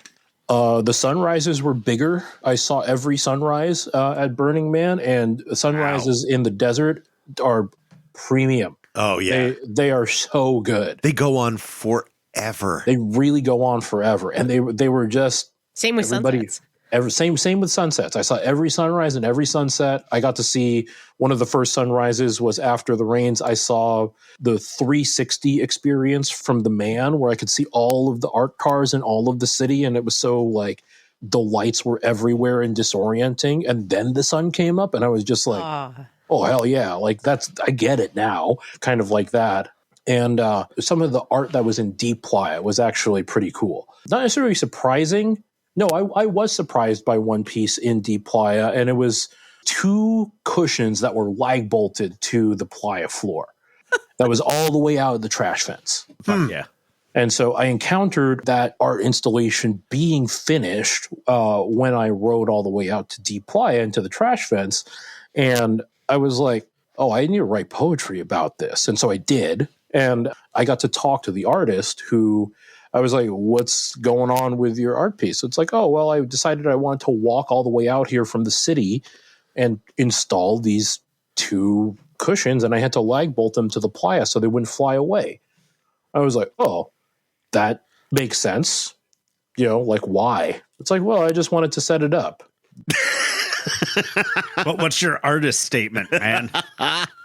A: The sunrises were bigger. I saw every sunrise at Burning Man, and sunrises in the desert are premium.
D: Oh yeah,
A: they are so good.
D: They go on forever.
A: They really go on forever, and they were just
B: same with sunsets.
A: Same with sunsets. I saw every sunrise and every sunset. I got to see one of the first sunrises was after the rains. I saw the 360 experience from the Man, where I could see all of the art cars and all of the city, and it was so like the lights were everywhere and disorienting. And then the sun came up, and I was just like, oh, hell yeah. Like I get it now. Kind of like that. And some of the art that was in Deep Playa was actually pretty cool. Not necessarily surprising. No, I was surprised by one piece in Deep Playa, and it was 2 cushions that were lag bolted to the playa floor. That was all the way out of the trash fence.
C: Yeah.
A: And so I encountered that art installation being finished when I rode all the way out to Deep Playa into the trash fence. And I was like, oh, I need to write poetry about this. And so I did. And I got to talk to the artist, who I was like, what's going on with your art piece? So it's like, oh, well, I decided I wanted to walk all the way out here from the city and install these 2 cushions, and I had to lag bolt them to the playa so they wouldn't fly away. I was like, oh, that makes sense. Like, why? It's like, well, I just wanted to set it up.
C: But what's your artist statement, man?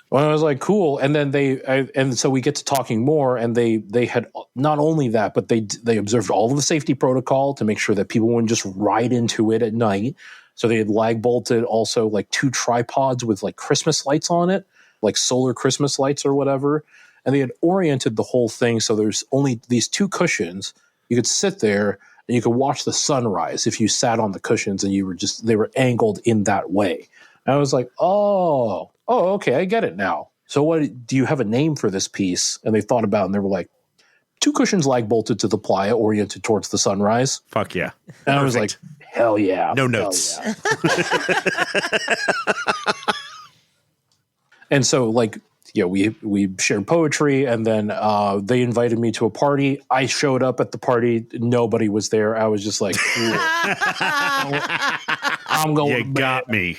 A: Well, I was like, cool. And then and so we get to talking more, and they had not only that, but they observed all of the safety protocol to make sure that people wouldn't just ride into it at night. So they had lag bolted also like 2 tripods with like Christmas lights on it, like solar Christmas lights or whatever. And they had oriented the whole thing so there's only these 2 cushions. You could sit there and you could watch the sunrise if you sat on the cushions, and they were angled in that way. And I was like, oh, okay, I get it now. So what do you have a name for this piece? And they thought about it, and they were like, 2 cushions lag bolted to the playa oriented towards the sunrise.
C: Fuck yeah.
A: And I was like, hell yeah.
D: No notes.
A: Yeah. And so like we shared poetry, and then they invited me to a party. I showed up at the party. Nobody was there. I was just like, I'm going
C: You
A: to bed.
C: got me.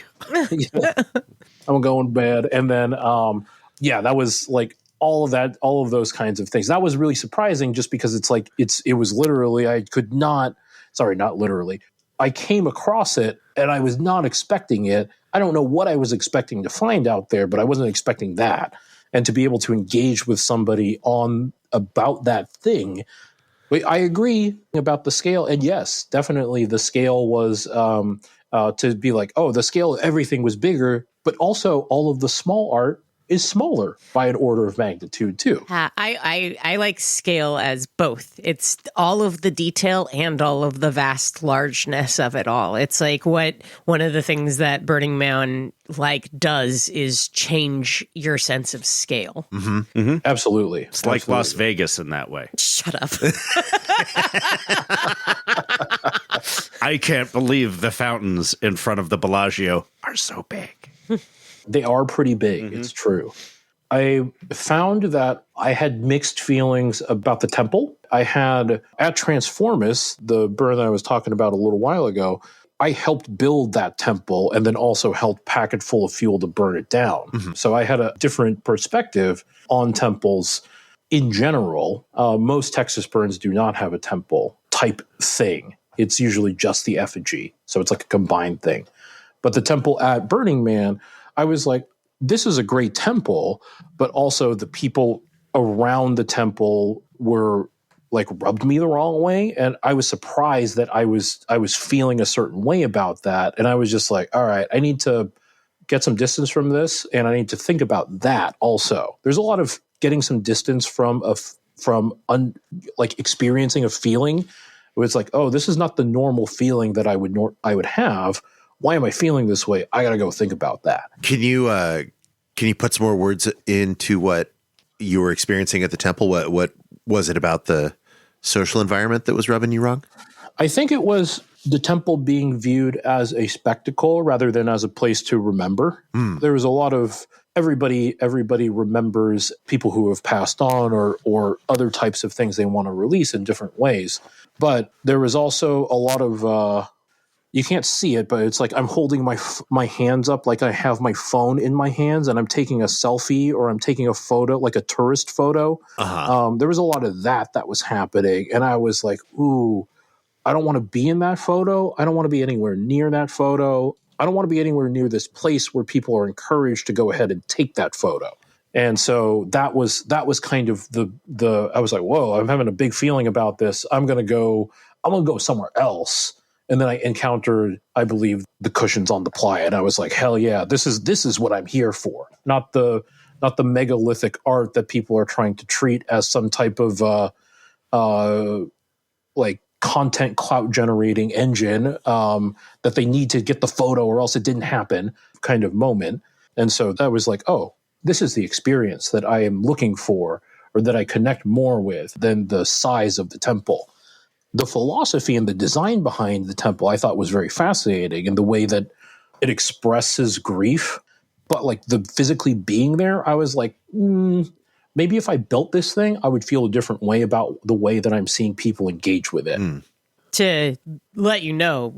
A: I'm going to bed. And then, that was like all of those kinds of things. That was really surprising just because it was literally, not literally. I came across it and I was not expecting it. I don't know what I was expecting to find out there, but I wasn't expecting that. And to be able to engage with somebody about that thing, I agree about the scale. And yes, definitely the scale was to be like, oh, the scale of everything was bigger, but also all of the small art is smaller by an order of magnitude too.
B: I like scale as both. It's all of the detail and all of the vast largeness of it all. It's like what one of the things that Burning Man does is change your sense of scale.
C: Mm-hmm. Mm-hmm.
A: Absolutely.
C: It's like Las Vegas in that way.
B: Shut up.
C: I can't believe the fountains in front of the Bellagio are so big.
A: They are pretty big. Mm-hmm. It's true. I found that I had mixed feelings about the temple. I had, at Transformus, the burn that I was talking about a little while ago, I helped build that temple and then also helped pack it full of fuel to burn it down. Mm-hmm. So I had a different perspective on temples in general. Most Texas burns do not have a temple type thing. It's usually just the effigy. So it's like a combined thing. But the temple at Burning Man, I was like, this is a great temple, but also the people around the temple were rubbed me the wrong way. And I was surprised that I was feeling a certain way about that. And I was just like, all right, I need to get some distance from this. And I need to think about that also. There's a lot of getting some distance from experiencing a feeling where it's like, oh, this is not the normal feeling that I would have. Why am I feeling this way? I got to go think about that.
D: Can you put some more words into what you were experiencing at the temple? What was it about the social environment that was rubbing you wrong?
A: I think it was the temple being viewed as a spectacle rather than as a place to remember. There was a lot of everybody remembers people who have passed on or other types of things they want to release in different ways. But there was also a lot of you can't see it, but it's like I'm holding my hands up like I have my phone in my hands and I'm taking a selfie or I'm taking a photo, like a tourist photo. Uh-huh. There was a lot of that was happening. And I was like, ooh, I don't want to be in that photo. I don't want to be anywhere near that photo. I don't want to be anywhere near this place where people are encouraged to go ahead and take that photo. And so that was kind of the I was like, whoa, I'm having a big feeling about this. I'm going to go somewhere else. And then I encountered, I believe, the cushions on the playa, and I was like, "Hell yeah, this is what I'm here for." Not the megalithic art that people are trying to treat as some type of content clout generating engine that they need to get the photo or else it didn't happen kind of moment. And so that was like, oh, this is the experience that I am looking for, or that I connect more with than the size of the temple. The philosophy and the design behind the temple I thought was very fascinating, in the way that it expresses grief. But the physically being there, I was like, maybe if I built this thing, I would feel a different way about the way that I'm seeing people engage with it.
B: To let you know,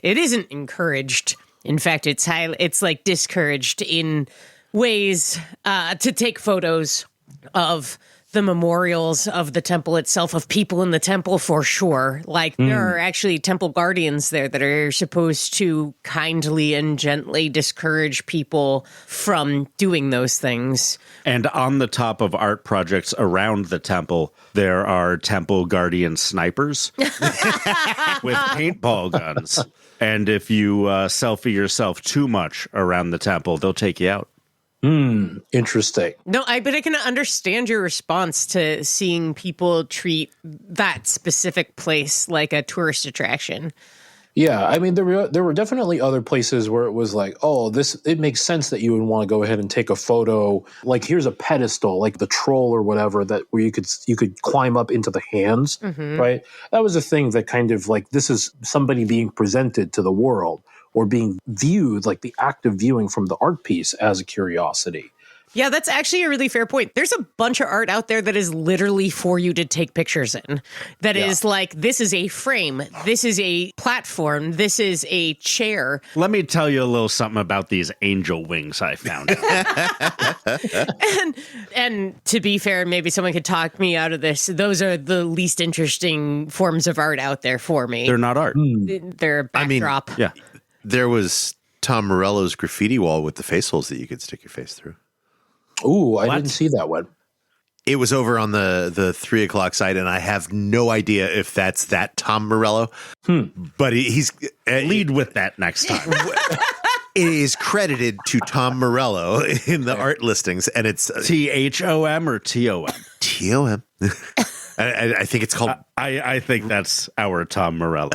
B: it isn't encouraged. In fact, it's discouraged in ways to take photos of the memorials of the temple itself, of people in the temple, for sure. There are actually temple guardians there that are supposed to kindly and gently discourage people from doing those things.
C: And on the top of art projects around the temple, there are temple guardian snipers with paintball guns. And if you selfie yourself too much around the temple, they'll take you out.
A: Interesting.
B: No, but I can understand your response to seeing people treat that specific place like a tourist attraction.
A: Yeah, I mean, there were definitely other places where it was like, oh, it makes sense that you would want to go ahead and take a photo. Like, here's a pedestal, like the troll or whatever, where you could climb up into the hands, right? That was a thing that kind of this is somebody being presented to the world, or being viewed, like the act of viewing from the art piece, as a curiosity.
B: Yeah, that's actually a really fair point. There's a bunch of art out there that is literally for you to take pictures in. That is like, this is a frame, this is a platform, this is a chair.
C: Let me tell you a little something about these angel wings I found.
B: And to be fair, maybe someone could talk me out of this. Those are the least interesting forms of art out there for me.
C: They're not art.
B: They're a backdrop.
C: Yeah.
D: There was Tom Morello's graffiti wall with the face holes that you could stick your face through.
A: Ooh, I didn't see that one.
D: It was over on the 3 o'clock side, and I have no idea if that's that Tom Morello. But he's
C: Lead with that next time.
D: it is credited to Tom Morello in the art listings, and it's
C: THOM or TOM?
D: TOM. I think it's called.
C: I think that's our Tom Morello.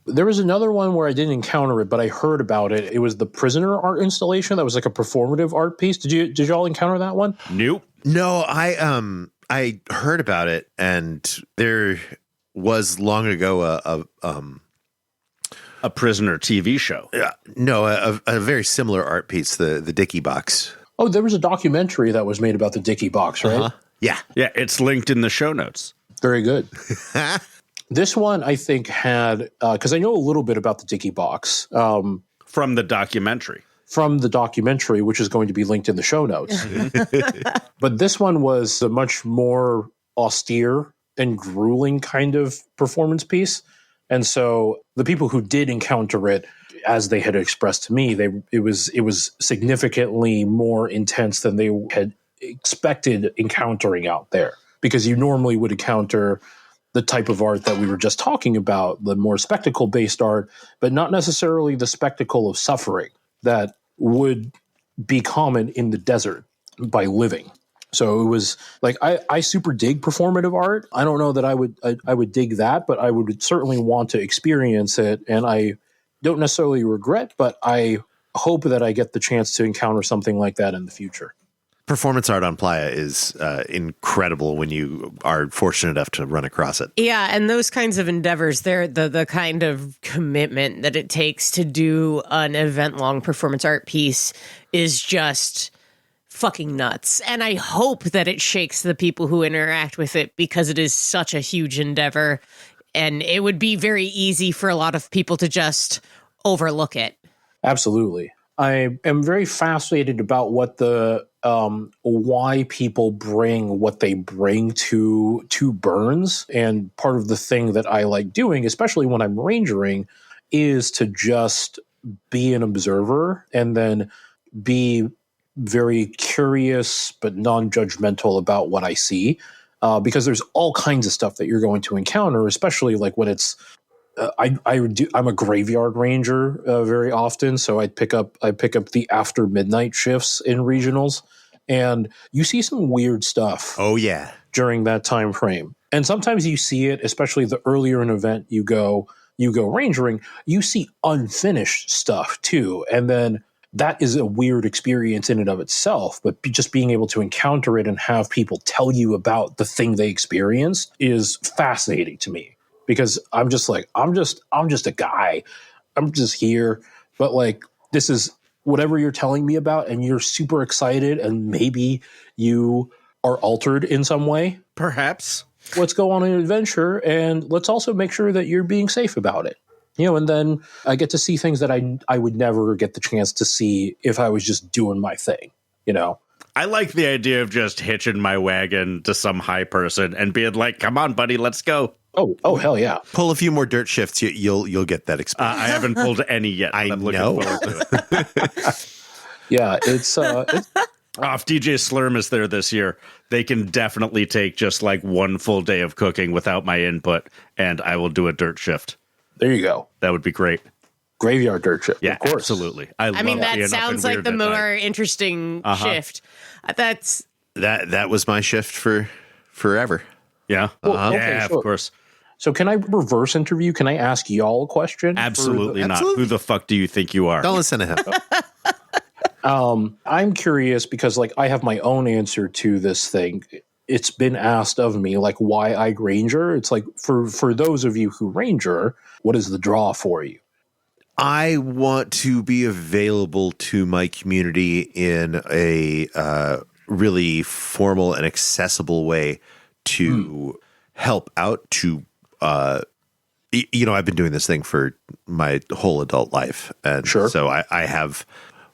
A: There was another one where I didn't encounter it, but I heard about it. It was the Prisoner art installation. That was like a performative art piece. Did y'all encounter that one?
C: Nope.
D: No, I heard about it, and there was long ago
C: A Prisoner TV show.
D: a very similar art piece, the Dickey box.
A: Oh, there was a documentary that was made about the Dickey box, right?
D: Yeah.
C: Yeah, it's linked in the show notes.
A: Very good. This one, I think, had, because I know a little bit about the Dickey box
C: From the documentary.
A: from the documentary, which is going to be linked in the show notes. But this one was a much more austere and grueling kind of performance piece. And so the people who did encounter it, as they had expressed to me, it was significantly more intense than they had expected encountering out there. Because you normally would encounter the type of art that we were just talking about, the more spectacle-based art, but not necessarily the spectacle of suffering that would be common in the desert by living. So it was like, I super dig performative art. I don't know that I would dig that, but I would certainly want to experience it. And I don't necessarily regret, but I hope that I get the chance to encounter something like that in the future.
D: Performance art on Playa is incredible when you are fortunate enough to run across it.
B: Yeah, and those kinds of endeavors, they're the kind of commitment that it takes to do an event-long performance art piece is just fucking nuts. And I hope that it shakes the people who interact with it, because it is such a huge endeavor. And it would be very easy for a lot of people to just overlook it.
A: Absolutely. I am very fascinated about what the why people bring what they bring to burns. And part of the thing that I like doing, especially when I'm rangering, is to just be an observer and then be very curious but non-judgmental about what I see. Because there's all kinds of stuff that you're going to encounter, especially like when it's I'm a graveyard ranger very often, so I pick up the after midnight shifts in regionals, and you see some weird stuff.
D: Oh yeah,
A: during that time frame, and sometimes you see it, especially the earlier an event you go rangering, you see unfinished stuff too, and then that is a weird experience in and of itself. But just being able to encounter it and have people tell you about the thing they experienced is fascinating to me. Because I'm just like, I'm just a guy. I'm just here. But like, this is whatever you're telling me about, and you're super excited, and maybe you are altered in some way.
C: Perhaps.
A: Let's go on an adventure, and let's also make sure that you're being safe about it. And then I get to see things that I would never get the chance to see if I was just doing my thing,
C: I like the idea of just hitching my wagon to some high person and being like, come on, buddy, let's go.
A: Oh, hell yeah.
D: Pull a few more dirt shifts, you'll get that experience.
C: I haven't pulled any yet.
D: I'm
C: looking
D: know.
C: forward to it.
A: Yeah, it's
C: If DJ Slurm is there this year, they can definitely take just like one full day of cooking without my input, and I will do a dirt shift.
A: there you go.
C: That would be great.
A: Graveyard dirt shift.
C: Yeah,
A: of course.
C: absolutely.
B: I mean,
C: love
B: that
C: being up
B: sounds
C: and
B: like the
C: weird at
B: more
C: night.
B: interesting shift. That's
D: That was my shift for forever.
C: Yeah.
A: Well, okay,
C: Yeah,
A: so-
C: of course.
A: So can I reverse interview? Can I ask y'all a question?
C: Absolutely not.
D: Absolutely.
C: Who the fuck do you think you are?
D: Don't listen to him.
A: I'm curious because like I have my own answer to this thing. It's been asked of me, like why I ranger. It's like for those of you who ranger, what is the draw for you?
D: I want to be available to my community in a really formal and accessible way to help out. I've been doing this thing for my whole adult life. And so I have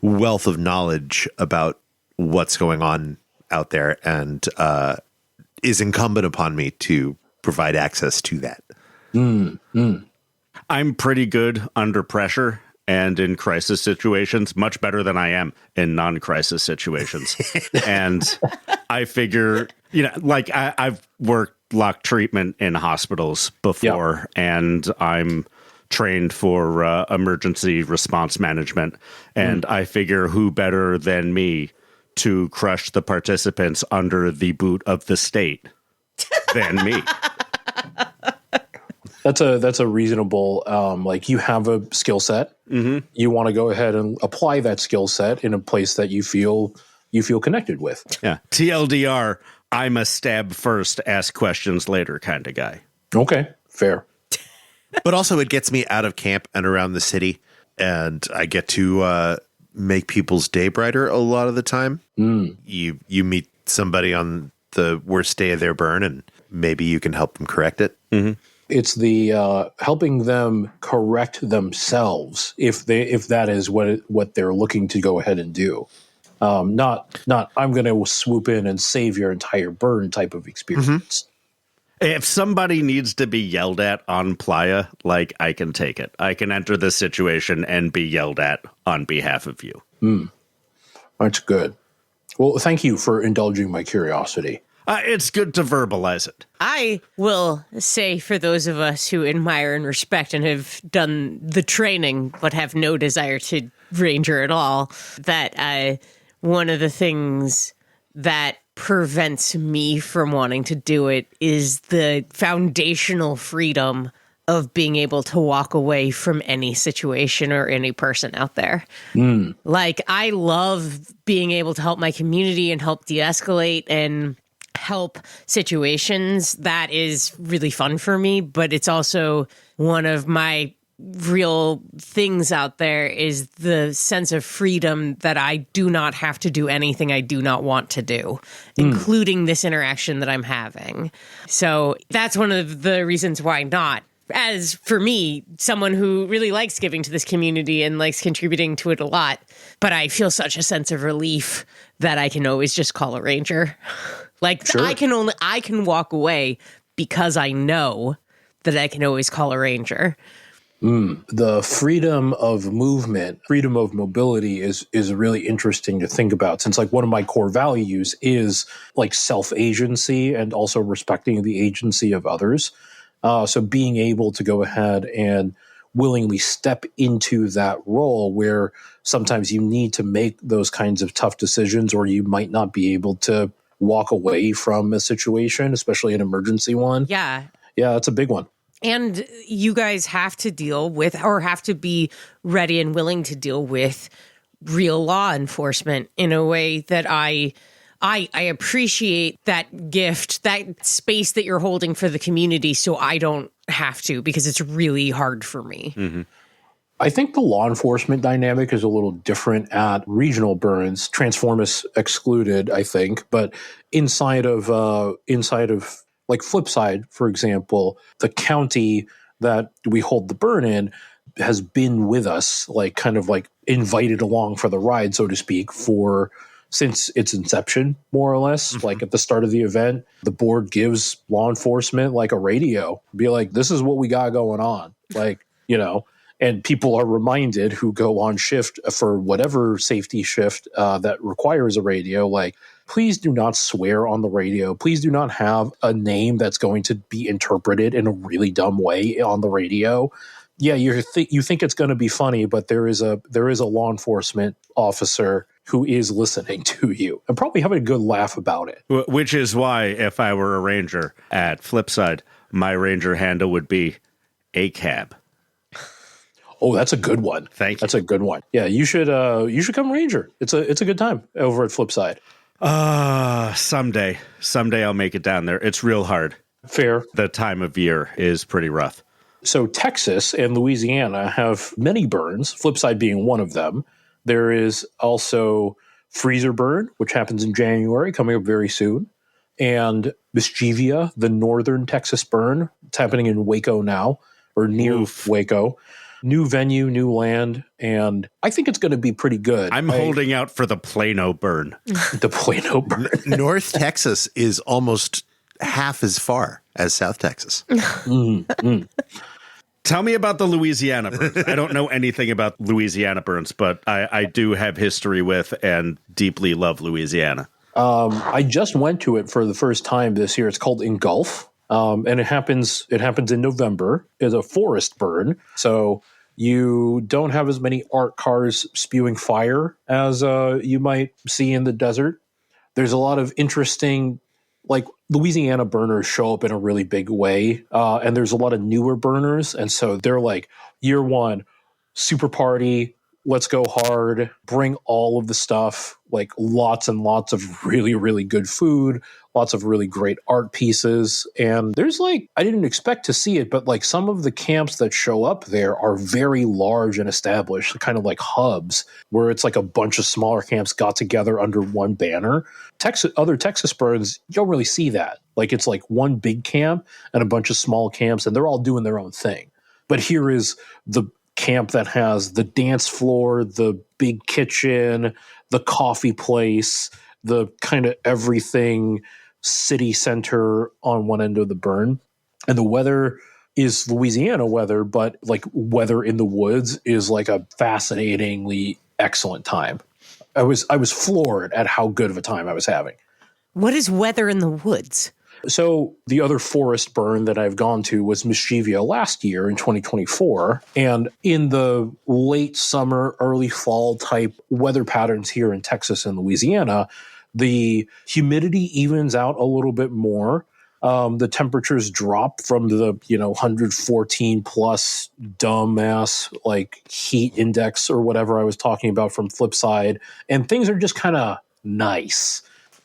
D: wealth of knowledge about what's going on out there, and is incumbent upon me to provide access to that.
C: I'm pretty good under pressure and in crisis situations, much better than I am in non-crisis situations. And I figure, I've worked lock treatment in hospitals before, and I'm trained for emergency response management. And I figure who better than me to crush the participants under the boot of the state than me.
A: That's a reasonable, you have a skill set. You want to go ahead and apply that skill set in a place that you feel connected with.
C: Yeah. TLDR, I'm a stab first, ask questions later kind of guy.
A: Okay, fair.
D: But also it gets me out of camp and around the city, and I get to make people's day brighter a lot of the time. You meet somebody on the worst day of their burn, and maybe you can help them correct it.
A: It's the helping them correct themselves if that is what they're looking to go ahead and do. Not I'm going to swoop in and save your entire burn type of experience.
C: If somebody needs to be yelled at on playa, I can take it. I can enter this situation and be yelled at on behalf of you.
A: That's good. Well, thank you for indulging my curiosity.
C: It's good to verbalize it.
B: I will say, for those of us who admire and respect and have done the training but have no desire to ranger at all, that one of the things that prevents me from wanting to do it is the foundational freedom of being able to walk away from any situation or any person out there. I love being able to help my community and help de-escalate and help situations. That is really fun for me, but it's also one of my real things out there is the sense of freedom that I do not have to do anything I do not want to do, including this interaction that I'm having. So that's one of the reasons why not. As for me, someone who really likes giving to this community and likes contributing to it a lot, but I feel such a sense of relief that I can always just call a ranger. Sure. I can walk away because I know that I can always call a ranger.
A: The freedom of movement, freedom of mobility is really interesting to think about, since one of my core values is self-agency and also respecting the agency of others. So being able to go ahead and willingly step into that role where sometimes you need to make those kinds of tough decisions, or you might not be able to walk away from a situation, especially an emergency one.
B: Yeah,
A: that's a big one.
B: And you guys have to deal with, or have to be ready and willing to deal with, real law enforcement in a way that I appreciate that gift, that space that you're holding for the community, so I don't have to, because it's really hard for me.
A: I think the law enforcement dynamic is a little different at regional burns, Transformus excluded, I think, but inside of Flipside, for example, the county that we hold the burn in has been with us, invited along for the ride, so to speak, since its inception, more or less. At the start of the event, the board gives law enforcement a radio, be this is what we got going on, and people are reminded who go on shift for whatever safety shift that requires a radio, please do not swear on the radio. Please do not have a name that's going to be interpreted in a really dumb way on the radio. Yeah, you think it's going to be funny, but there is a law enforcement officer who is listening to you and probably having a good laugh about it.
C: Which is why, if I were a ranger at Flipside, my ranger handle would be a cab.
A: Oh, that's a good one.
C: Thank you.
A: That's a good one. Yeah, you should come ranger. It's a good time over at Flipside.
C: Someday I'll make it down there. It's real hard.
A: Fair.
C: The time of year is pretty rough.
A: So Texas and Louisiana have many burns, Flipside being one of them. There is also Freezer Burn, which happens in January, coming up very soon. And Mischievia, the northern Texas burn. It's happening in Waco now, or near Waco. New venue, new land, and I think it's going to be pretty good.
C: I'm holding out for the Plano burn.
A: The Plano burn.
D: North Texas is almost half as far as South Texas.
C: Tell me about the Louisiana burns. I don't know anything about Louisiana burns, but I do have history with and deeply love Louisiana.
A: I just went to it for the first time this year. It's called Engulf, and it happens in November. It's a forest burn, so you don't have as many art cars spewing fire as you might see in the desert. There's a lot of interesting, like Louisiana burners show up in a really big way, and there's a lot of newer burners, and so they're like year one, super party. Let's go hard, bring all of the stuff, like lots and lots of really, really good food, lots of really great art pieces. And there's like, I didn't expect to see it, but like some of the camps that show up there are very large and established, kind of like hubs where it's like a bunch of smaller camps got together under one banner. Other Texas burns, you don't really see that. Like it's like one big camp and a bunch of small camps, and they're all doing their own thing. But here is the camp that has the dance floor, the big kitchen, the coffee place, the kind of everything city center on one end of the burn. And the weather is Louisiana weather, but like weather in the woods is like a fascinatingly excellent time. I was floored at how good of a time I was having.
B: What is weather in the woods?
A: So the other forest burn that I've gone to was Mischievia last year in 2024. And in the late summer, early fall type weather patterns here in Texas and Louisiana, the humidity evens out a little bit more. The temperatures drop from the 114 plus dumbass like heat index or whatever I was talking about from Flipside, and things are just kind of nice.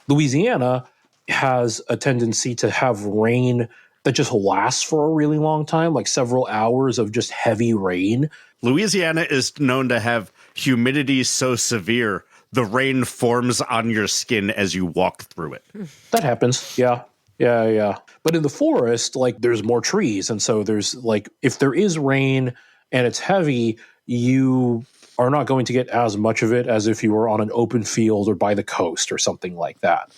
A: Louisiana has a tendency to have rain that just lasts for a really long time, like several hours of just heavy rain.
C: Louisiana is known to have humidity so severe the rain forms on your skin as you walk through it.
A: That happens. Yeah. But in the forest, like there's more trees. And so there's like, if there is rain and it's heavy, you are not going to get as much of it as if you were on an open field or by the coast or something like that.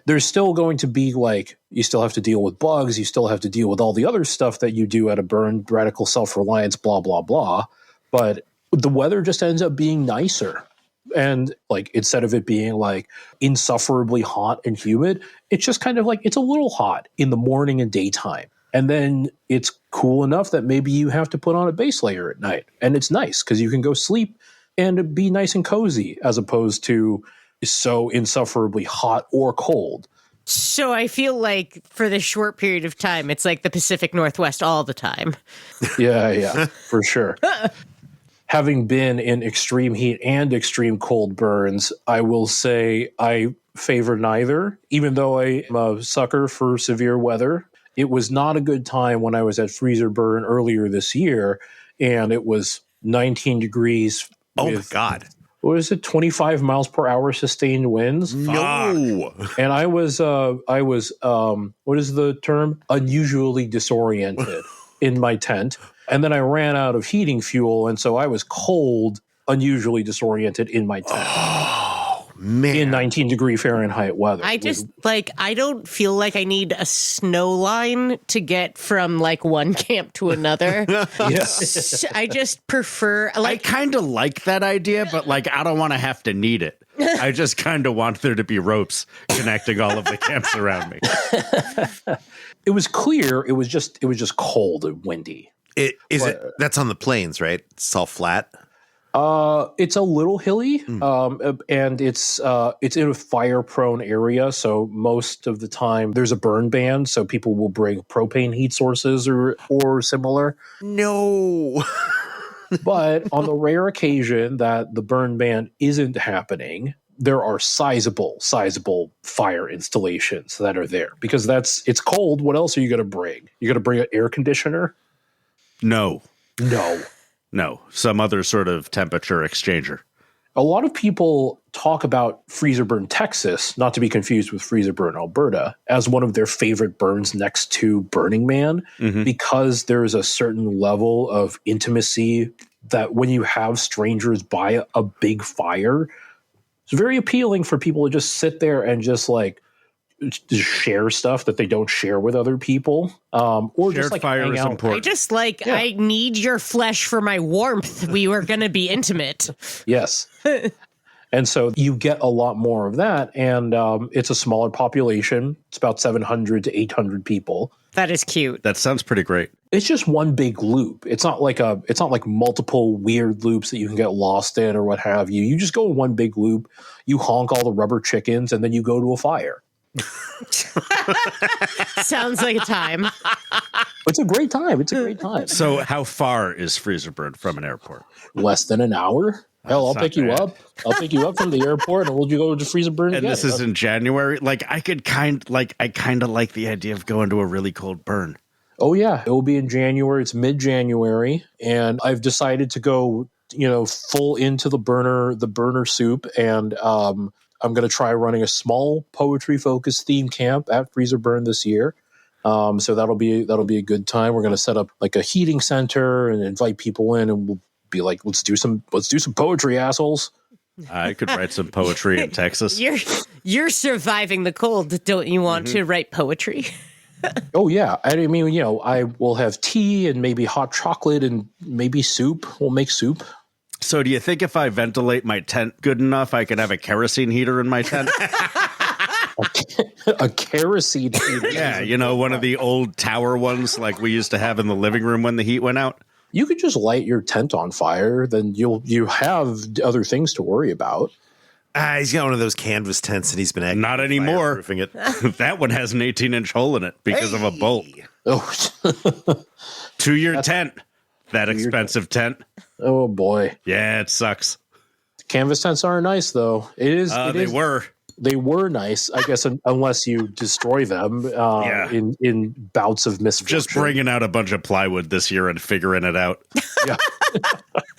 A: There's still going to be like, you still have to deal with bugs. You still have to deal with all the other stuff that you do at a burn, radical self-reliance, blah, blah, blah. But the weather just ends up being nicer. And like, instead of it being like insufferably hot and humid, it's just kind of like, it's a little hot in the morning and daytime. And then it's cool enough that maybe you have to put on a base layer at night. And it's nice because you can go sleep and be nice and cozy as opposed to so insufferably hot or cold.
B: So I feel like for this short period of time, it's like the Pacific Northwest all the time.
A: Yeah, for sure. Having been in extreme heat and extreme cold burns, I will say I favor neither, even though I'm a sucker for severe weather. It was not a good time when I was at Freezer Burn earlier this year, and it was 19 degrees.
D: Oh, my God.
A: What is it? 25 miles per hour sustained winds.
D: No.
A: And I was what is the term? Unusually disoriented in my tent. And then I ran out of heating fuel. And so I was cold, unusually disoriented in my tent.
D: Oh, man.
A: In 19 degree Fahrenheit weather.
B: I just I don't feel like I need a snow line to get from like one camp to another. I just prefer
C: I kind of like that idea, but like I don't want to have to need it. I just kind of want there to be ropes connecting all of the camps around me.
A: It was clear. It was just cold and windy.
D: That's on the plains, right? It's all flat.
A: It's a little hilly, and it's in a fire-prone area. So most of the time, there's a burn ban. So people will bring propane heat sources or similar.
D: No.
A: But on the rare occasion that the burn ban isn't happening, there are sizable fire installations that are there because it's cold. What else are you going to bring? You got to bring an air conditioner.
C: No.
A: No.
C: Some other sort of temperature exchanger.
A: A lot of people talk about Freezer Burn, Texas, not to be confused with Freezer Burn, Alberta, as one of their favorite burns next to Burning Man, because there's a certain level of intimacy that when you have strangers by a big fire, it's very appealing for people to just sit there and just like just share stuff that they don't share with other people, or
C: Shared
A: just like
C: fire
A: hang
C: is
A: out.
C: important.
B: I need your flesh for my warmth. We were going to be intimate.
A: Yes. And so you get a lot more of that, and it's a smaller population. It's about 700 to 800 people.
B: That is cute.
C: That sounds pretty great.
A: It's just one big loop. It's not like multiple weird loops that you can get lost in or what have you. You just go in one big loop, you honk all the rubber chickens, and then you go to a fire.
B: Sounds like a time.
A: It's a great time. It's a great time.
C: So how far is Freezer Burn from an airport?
A: Less than an hour. Hell, I'll
C: That's
A: pick
C: not
A: you
C: bad.
A: up. I'll pick you up from the airport, and we'll go to Freezer Burn
C: And
A: together.
C: this is in January. Like I kind of like the idea of going to a really cold burn.
A: Oh yeah, it will be in January. It's mid-January, and I've decided to go, full into the burner soup, and I'm going to try running a small poetry-focused theme camp at Freezer Burn this year. So that'll be a good time. We're going to set up like a heating center and invite people in, and we'll be like, let's do some poetry, assholes.
C: I could write some poetry in Texas.
B: You're surviving the cold. Don't you want to write poetry?
A: Oh yeah, I mean, I will have tea and maybe hot chocolate and maybe soup. We'll make soup.
C: So do you think if I ventilate my tent good enough, I could have a kerosene heater in my tent?
A: A kerosene heater.
C: Yeah, one of the old tower ones like we used to have in the living room when the heat went out.
A: You could just light your tent on fire, then you have other things to worry about.
D: He's got one of those canvas tents, and he's been
C: Not anymore.
D: fireproofing it.
C: That one has an 18-inch hole in it because of a bolt.
A: Oh,
C: 2-year tent. That expensive tent.
A: oh boy.
C: Yeah, it sucks.
A: Canvas tents aren't nice, though. They were nice, I guess, unless you destroy them in bouts of misfortune.
C: Just bringing out a bunch of plywood this year and figuring it out.
A: Yeah.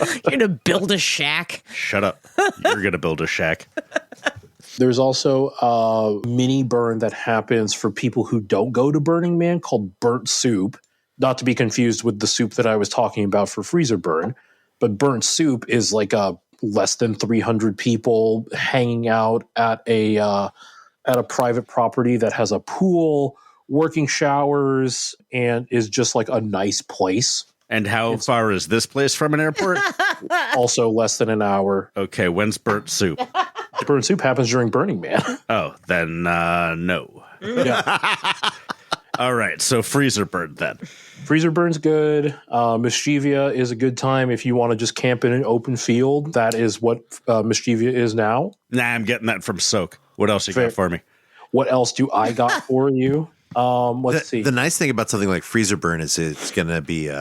B: You're going to build a shack.
C: Shut up. You're going to build a shack.
A: There's also a mini burn that happens for people who don't go to Burning Man called Burnt Soup. Not to be confused with the soup that I was talking about for Freezer Burn. But Burnt Soup is like a less than 300 people hanging out at a private property that has a pool, working showers, and is just like a nice place.
C: And how far is this place from an airport?
A: Also less than an hour.
C: Okay, when's burnt soup?
A: Burnt Soup happens during Burning Man.
C: Oh, then no.
A: Yeah.
C: All right, so Freezer Burn then.
A: Freezer Burn's good. Mischivia is a good time if you want to just camp in an open field. That is what Mischivia is now.
C: Nah, I'm getting that from Soak. What else you got for me?
A: What else do I got for you? Let's see.
D: The nice thing about something like Freezer Burn is it's going to be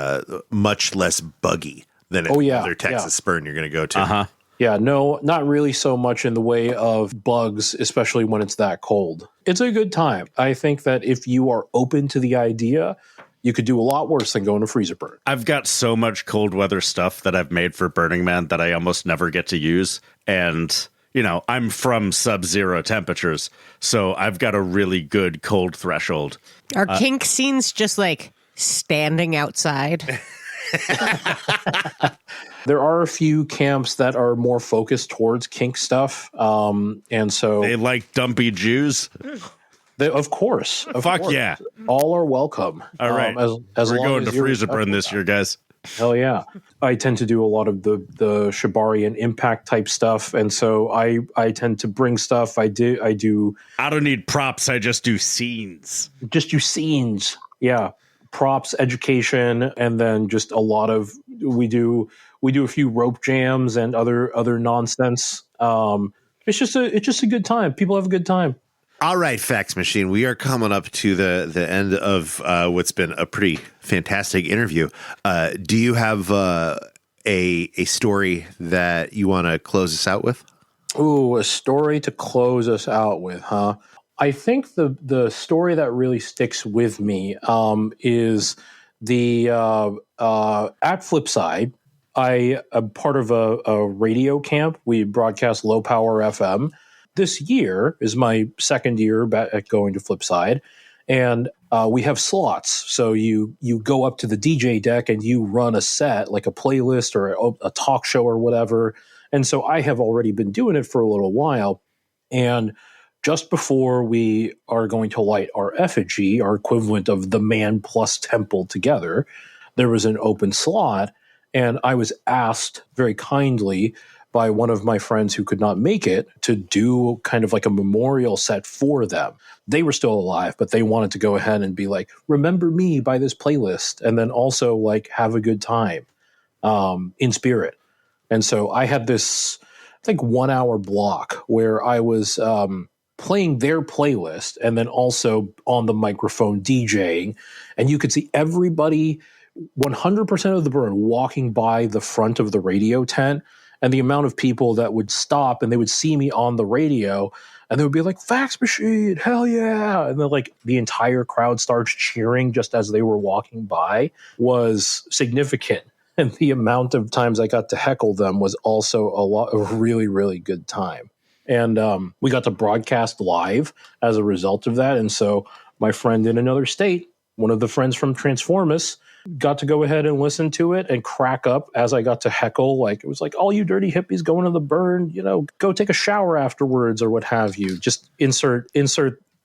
D: much less buggy than another Texas burn you're going to go to.
C: Uh-huh.
A: Yeah, no, not really so much in the way of bugs, especially when it's that cold. It's a good time. I think that if you are open to the idea, you could do a lot worse than going to Freezer Burn.
C: I've got so much cold weather stuff that I've made for Burning Man that I almost never get to use. And, I'm from sub-zero temperatures, so I've got a really good cold threshold.
B: Are kink scenes just like standing outside?
A: There are a few camps that are more focused towards kink stuff. And so
C: They like dumpy Jews?
A: of course.
C: Fuck yeah.
A: All are welcome.
C: All right.
A: As
C: We're
A: long
C: going
A: as
C: to
A: you're-
C: Freezer Burn this year, guys.
A: Hell yeah. I tend to do a lot of the Shibari and impact type stuff. And so I tend to bring stuff. I do
C: I don't need props. I just do scenes.
A: just do scenes. Yeah. Props, education, and then just a lot of we do a few rope jams and other nonsense. It's just a good time. People have a good time.
D: All right, Fax Machine, we are coming up to the end of what's been a pretty fantastic interview. Do you have a story that you want to close us out with?
A: Ooh, a story to close us out with, huh? I think the story that really sticks with me is the at Flipside, I am part of a radio camp. We broadcast low power FM. This year is my second year at going to Flipside, and we have slots. So you go up to the DJ deck and you run a set, like a playlist or a talk show or whatever. And so I have already been doing it for a little while. And just before we are going to light our effigy, our equivalent of the man plus temple together, there was an open slot. And I was asked very kindly by one of my friends who could not make it to do kind of like a memorial set for them. They were still alive, but they wanted to go ahead and be like, remember me by this playlist, and then also like have a good time in spirit. And so I had this, I think, 1 hour block where I was playing their playlist and then also on the microphone DJing. And you could see everybody, 100% of the burn, walking by the front of the radio tent, and the amount of people that would stop and they would see me on the radio and they would be like, Fax Machine, hell yeah. And then like the entire crowd starts cheering just as they were walking by was significant. And the amount of times I got to heckle them was also a really, really good time. And we got to broadcast live as a result of that. And so my friend in another state, one of the friends from Transformus, got to go ahead and listen to it and crack up as I got to heckle. Like, it was like, all you dirty hippies going to the burn, go take a shower afterwards or what have you. Just insert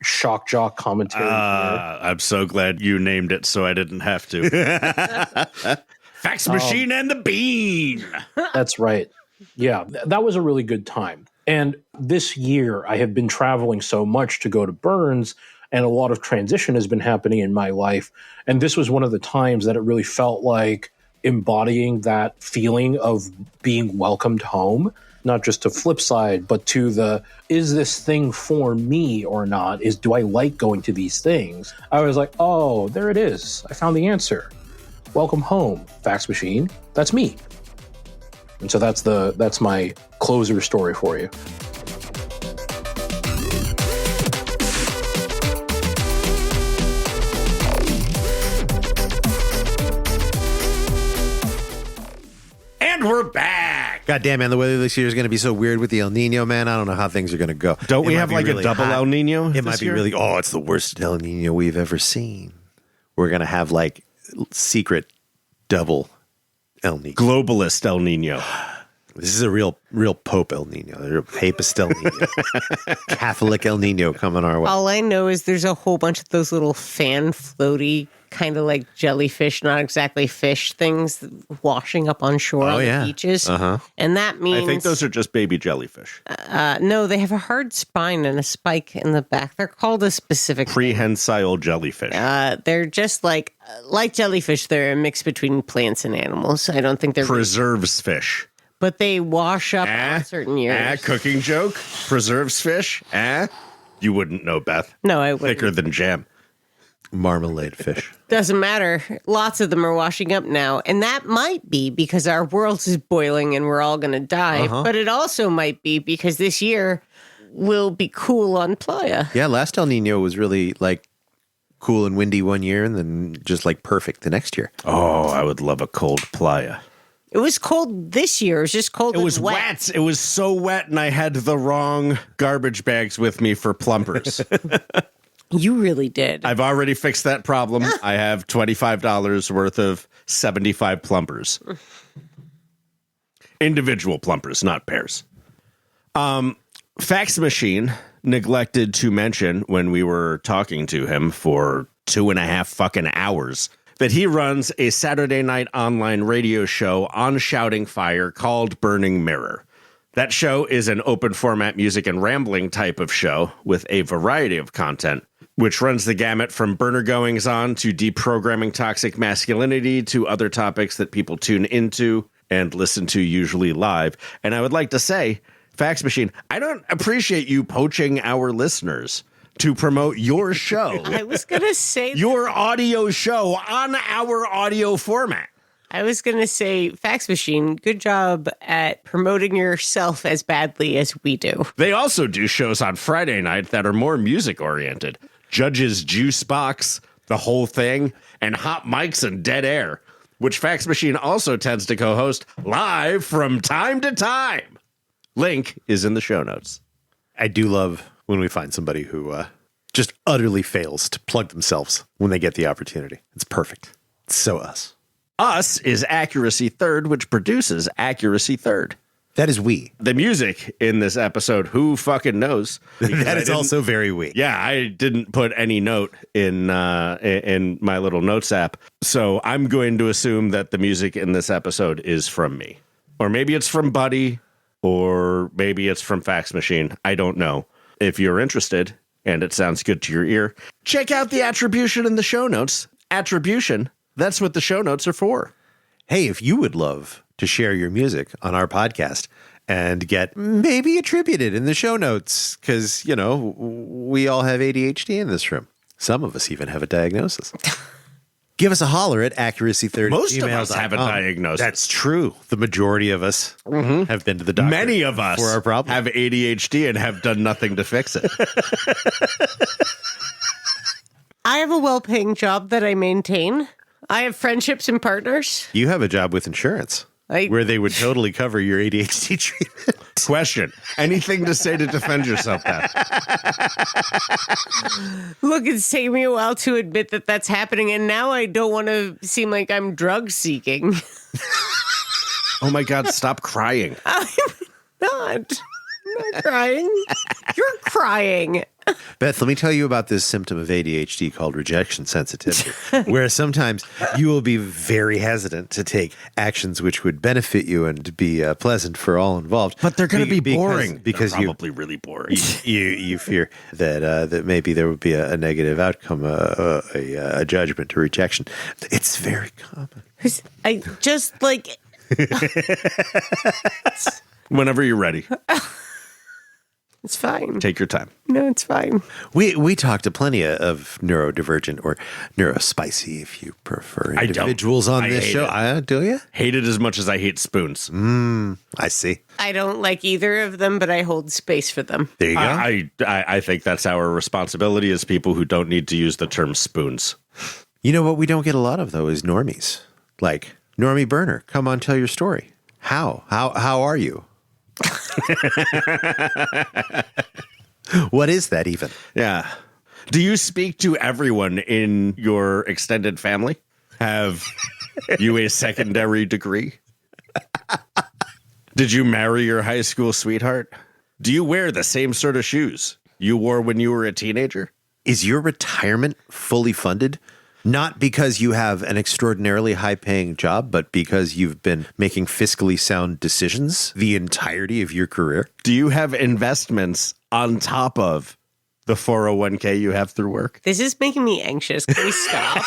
A: shock jock commentary here.
C: I'm so glad you named it so I didn't have to. Fax Machine and the Bean.
A: That's right. Yeah, that was a really good time. And this year I have been traveling so much to go to burns, and a lot of transition has been happening in my life. And this was one of the times that it really felt like embodying that feeling of being welcomed home, not just to Flipside, but to is this thing for me or not? Do I like going to these things? I was like, oh, there it is. I found the answer. Welcome home, Fax Machine. That's me. And so that's my closer story for you.
C: We're back.
D: God damn, man, the weather this year is going to be so weird with the El Nino, man. I don't know how things are going to go.
C: Don't we have like really a double hot. El Nino?
D: It might be really, it's the worst El Nino we've ever seen. We're going to have like secret double El Nino.
C: Globalist El Nino.
D: This is a real Pope El Nino. A real papist El Nino. Catholic El Nino coming our way.
B: All I know is there's a whole bunch of those little fan floaty, kind of like jellyfish, not exactly fish things washing up on shore on the beaches.
D: Uh-huh.
B: And that means...
C: I think those are just baby jellyfish.
B: No, they have a hard spine and a spike in the back. They're called a specific...
C: Prehensile jellyfish.
B: They're just like jellyfish. They're a mix between plants and animals. I don't think they're...
C: Preserves fish.
B: But they wash up on certain years.
C: Cooking joke? Preserves fish? You wouldn't know, Beth.
B: No, I wouldn't.
C: Thicker than jam.
D: Marmalade fish.
B: Doesn't matter. Lots of them are washing up now. And that might be because our world is boiling and we're all going to die. Uh-huh. But it also might be because this year will be cool on playa.
D: Yeah, last El Nino was really like cool and windy one year and then just like perfect the next year.
C: Oh, I would love a cold playa.
B: It was cold this year. It was just cold.
C: It was wet. It was so wet, and I had the wrong garbage bags with me for plumpers.
B: You really did.
C: I've already fixed that problem. I have $25 worth of 75 plumpers. Individual plumpers, not pairs. Fax Machine neglected to mention when we were talking to him for 2.5 fucking hours that he runs a Saturday night online radio show on Shouting Fire called Burning Mirror. That show is an open format music and rambling type of show with a variety of content, which runs the gamut from burner goings on to deprogramming toxic masculinity to other topics that people tune into and listen to usually live. And I would like to say, Fax Machine, I don't appreciate you poaching our listeners to promote your show.
B: I was going to say...
C: your audio show on our audio format.
B: I was going to say, Fax Machine, good job at promoting yourself as badly as we do.
C: They also do shows on Friday night that are more music-oriented. Judge's Juice Box, the whole thing, and hot mics and dead air, which Fax Machine also tends to co-host live from time to time. Link is in the show notes.
D: I do love when we find somebody who just utterly fails to plug themselves when they get the opportunity. It's perfect. It's so us.
C: Us is Accuracy Third, which produces Accuracy Third.
D: That is we.
C: The music in this episode, who fucking knows?
D: That is also very we.
C: Yeah, I didn't put any note in my little notes app, so I'm going to assume that the music in this episode is from me. Or maybe it's from Buddy, or maybe it's from Fax Machine. I don't know. If you're interested, and it sounds good to your ear, check out the attribution in the show notes. Attribution, that's what the show notes are for.
D: Hey, if you would love to share your music on our podcast and get maybe attributed in the show notes, because, you know, we all have ADHD in this room. Some of us even have a diagnosis. Give us a holler at accuracy30.
C: Most of us have a diagnosis.
D: That's true. The majority of us have been to the doctor.
C: Many of us
D: for our problem.
C: have ADHD and have done nothing to fix it.
B: I have a well-paying job that I maintain. I have friendships and partners.
D: You have a job with insurance where they would totally cover your ADHD treatment.
C: Question. Anything to say to defend yourself, Pat?
B: Look, it's taken me a while to admit that that's happening, and now I don't want to seem like I'm drug seeking.
C: Oh my God, stop crying.
B: I'm not crying. You're crying.
D: Beth, let me tell you about this symptom of ADHD called rejection sensitivity, where sometimes you will be very hesitant to take actions which would benefit you and be pleasant for all involved.
C: But they're going to be boring.
D: Because
C: they're probably really boring.
D: You fear that maybe there would be a negative outcome, a judgment, a rejection. It's very common.
B: I just like...
C: Whenever you're ready.
B: It's fine.
C: Take your time.
B: No, it's fine.
D: We talked to plenty of neurodivergent or neurospicy, if you prefer, individuals on this show. Do you?
C: Hate it as much as I hate spoons.
D: I see.
B: I don't like either of them, but I hold space for them.
D: There you go.
C: I think that's our responsibility as people who don't need to use the term spoons.
D: You know what we don't get a lot of, though, is normies. Like, Normie Burner, come on, tell your story. How are you? What is that even?
C: Yeah. Do you speak to everyone in your extended family? Have you a secondary degree? Did you marry your high school sweetheart? Do you wear the same sort of shoes you wore when you were a teenager?
D: Is your retirement fully funded? Not because you have an extraordinarily high-paying job, but because you've been making fiscally sound decisions the entirety of your career?
C: Do you have investments on top of the 401k you have through work?
B: This is making me anxious. Can we stop?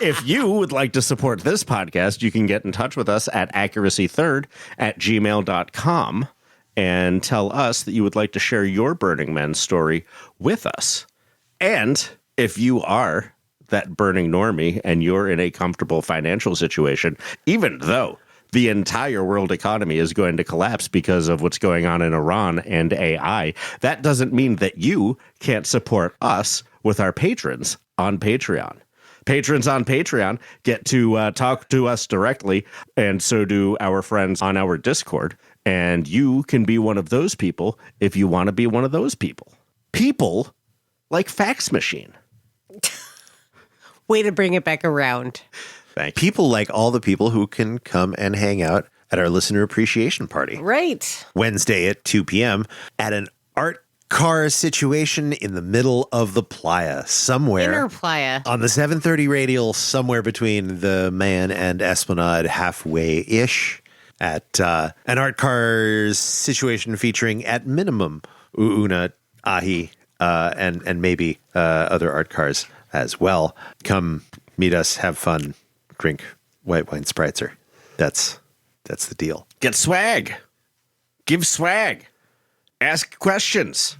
C: If you would like to support this podcast, you can get in touch with us at accuracythird@gmail.com and tell us that you would like to share your Burning Man story with us. And if you are that burning normie and you're in a comfortable financial situation, even though the entire world economy is going to collapse because of what's going on in Iran and AI, that doesn't mean that you can't support us with our patrons on Patreon. Patrons on Patreon get to talk to us directly, and so do our friends on our Discord. And you can be one of those people if you want to be one of those people. People like Fax Machine.
B: Way to bring it back around.
C: Thank you.
D: People like all the people who can come and hang out at our listener appreciation party.
B: Right.
D: Wednesday at 2 p.m. at an art car situation in the middle of the playa, somewhere.
B: Inner playa.
D: On the 730 radial, somewhere between the Man and Esplanade, halfway-ish, at an art cars situation featuring, at minimum, Una, Ahi, and maybe other art cars as well. Come meet us, have fun, drink white wine spritzer. That's the deal.
C: Get swag. Give swag. Ask questions.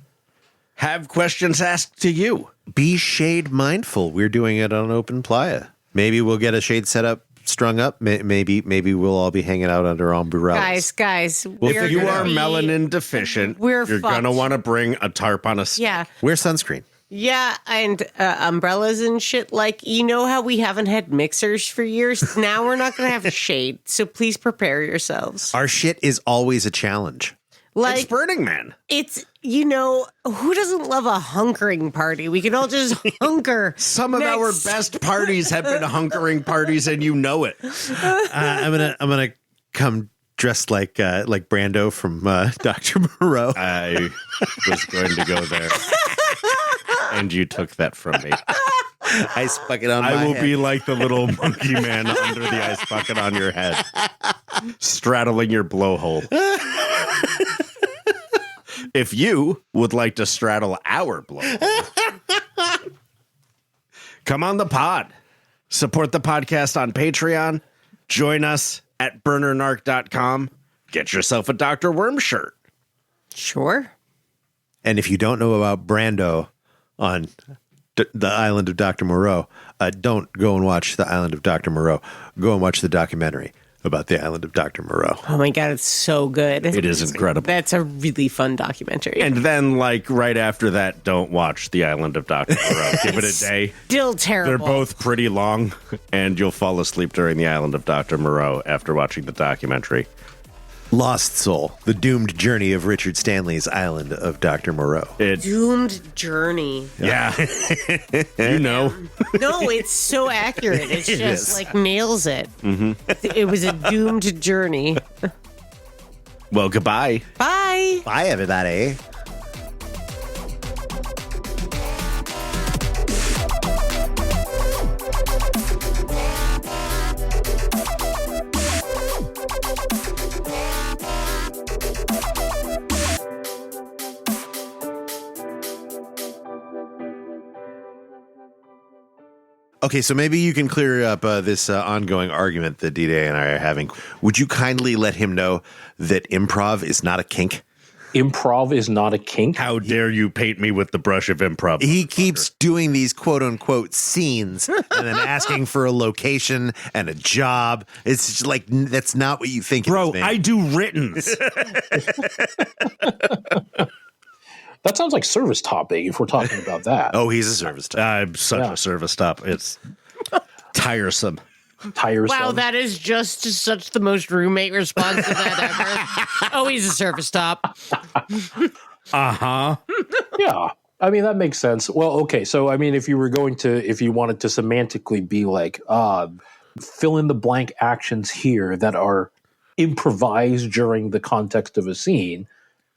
C: Have questions asked to you.
D: Be shade mindful. We're doing it on open playa. Maybe we'll get a shade set up, strung up. Maybe we'll all be hanging out under umbrellas.
B: Guys.
C: If you are melanin deficient, you're going to want to bring a tarp on a stick.
B: Yeah.
D: Wear sunscreen.
B: Yeah, and umbrellas and shit. Like, you know how we haven't had mixers for years? Now we're not going to have shade. So please prepare yourselves.
D: Our shit is always a challenge.
B: Like,
C: It's Burning Man.
B: it's, who doesn't love a hunkering party? We can all just hunker.
C: Some of our best parties have been hunkering parties, and you know it.
D: I'm gonna come dressed like Brando from Dr. Moreau.
C: I was going to go there, and you took that from me.
D: Ice bucket on my
C: I will
D: head.
C: be like the little monkey man under the ice bucket on your head, straddling your blowhole. If you would like to straddle our blowhole, come on the pod. Support the podcast on Patreon. Join us at burnernarc.com. Get yourself a Dr. Worm shirt.
B: Sure.
D: And if you don't know about Brando on the island of Dr. Moreau, don't go and watch the island of Dr. Moreau. Go and watch the documentary about the island of Dr. Moreau.
B: Oh my God, it's so good.
C: It is incredible.
B: That's a really fun documentary.
C: And then, like, right after that, don't watch The Island of Dr. Moreau. Give it a day.
B: Still terrible.
C: They're both pretty long, and you'll fall asleep during The Island of Dr. Moreau after watching the documentary.
D: Lost Soul, the doomed journey of Richard Stanley's island of Dr. Moreau.
B: Doomed journey.
C: Yeah. You know.
B: No, it's so accurate. It's just
D: is.
B: like nails it. Mm-hmm. It was a doomed journey.
C: Well, goodbye.
B: Bye.
D: Bye, everybody. Okay, so maybe you can clear up this ongoing argument that D-Day and I are having. Would you kindly let him know that improv is not a kink?
A: Improv is not a kink.
C: How dare you paint me with the brush of improv?
D: He keeps doing these quote-unquote scenes and then asking for a location and a job. It's just like, that's not what you think it
C: Bro,
D: is, man.
C: I do writtens.
A: That sounds like service topping if we're talking about that.
D: Oh, he's a service type.
C: I'm such
A: Yeah.
C: a service top. It's tiresome.
A: Tiresome.
B: Wow, that is just such the most roommate response to that ever. Oh, he's a service top.
C: Uh-huh.
A: Yeah. I mean, that makes sense. Well, okay. So, I mean, if you wanted to semantically be like, fill in the blank actions here that are improvised during the context of a scene,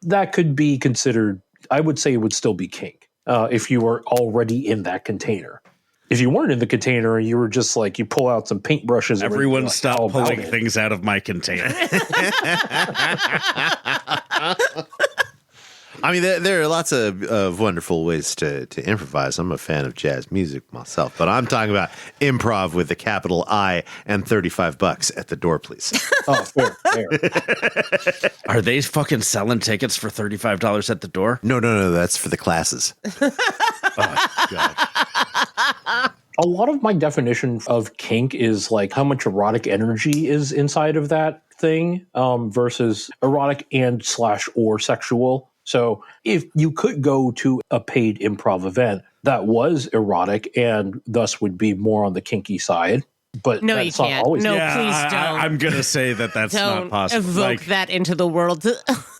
A: that could be considered, I would say it would still be kink if you were already in that container. If you weren't in the container and you were just like, you pull out some paintbrushes.
C: Everyone
A: like,
C: stop
A: how about
C: pulling
A: it?
C: things out of my container.
D: I mean, there are lots of wonderful ways to improvise. I'm a fan of jazz music myself, but I'm talking about improv with a capital I and $35 at the door, please.
A: Oh, fair.
C: Are they fucking selling tickets for $35 at the door?
D: No, that's for the classes.
C: Oh, God.
A: A lot of my definition of kink is like how much erotic energy is inside of that thing versus erotic and / or sexual. So if you could go to a paid improv event that was erotic and thus would be more on the kinky side, but
B: No,
A: that's
B: you
A: not
B: can't.
A: always
B: No,
C: Yeah,
B: please don't.
C: I'm going to say that that's not
B: Don't
C: possible.
B: evoke
C: Like,
B: that into the world.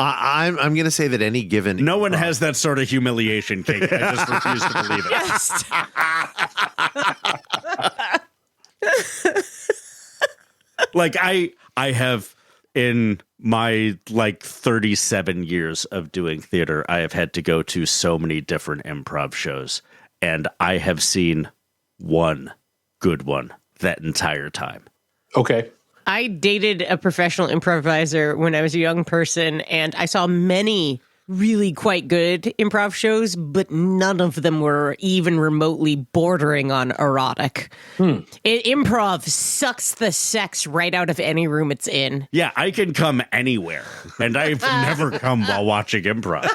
D: I'm going to say that any given
C: no one
D: improv-
C: has that sort of humiliation cake. I just refuse to believe it. Like, I have, in my, 37 years of doing theater, I have had to go to so many different improv shows, and I have seen one good one that entire time.
A: okay.
B: I dated a professional improviser when I was a young person, and I saw many really quite good improv shows, but none of them were even remotely bordering on erotic. Improv sucks the sex right out of any room it's in.
C: Yeah, I can come anywhere, and I've never come while watching improv.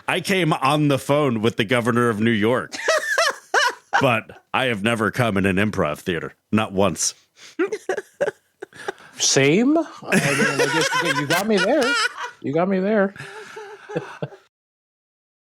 C: I came on the phone with the governor of New York, but I have never come in an improv theater, not once.
A: Same. I mean, I guess you got me there. You got me there.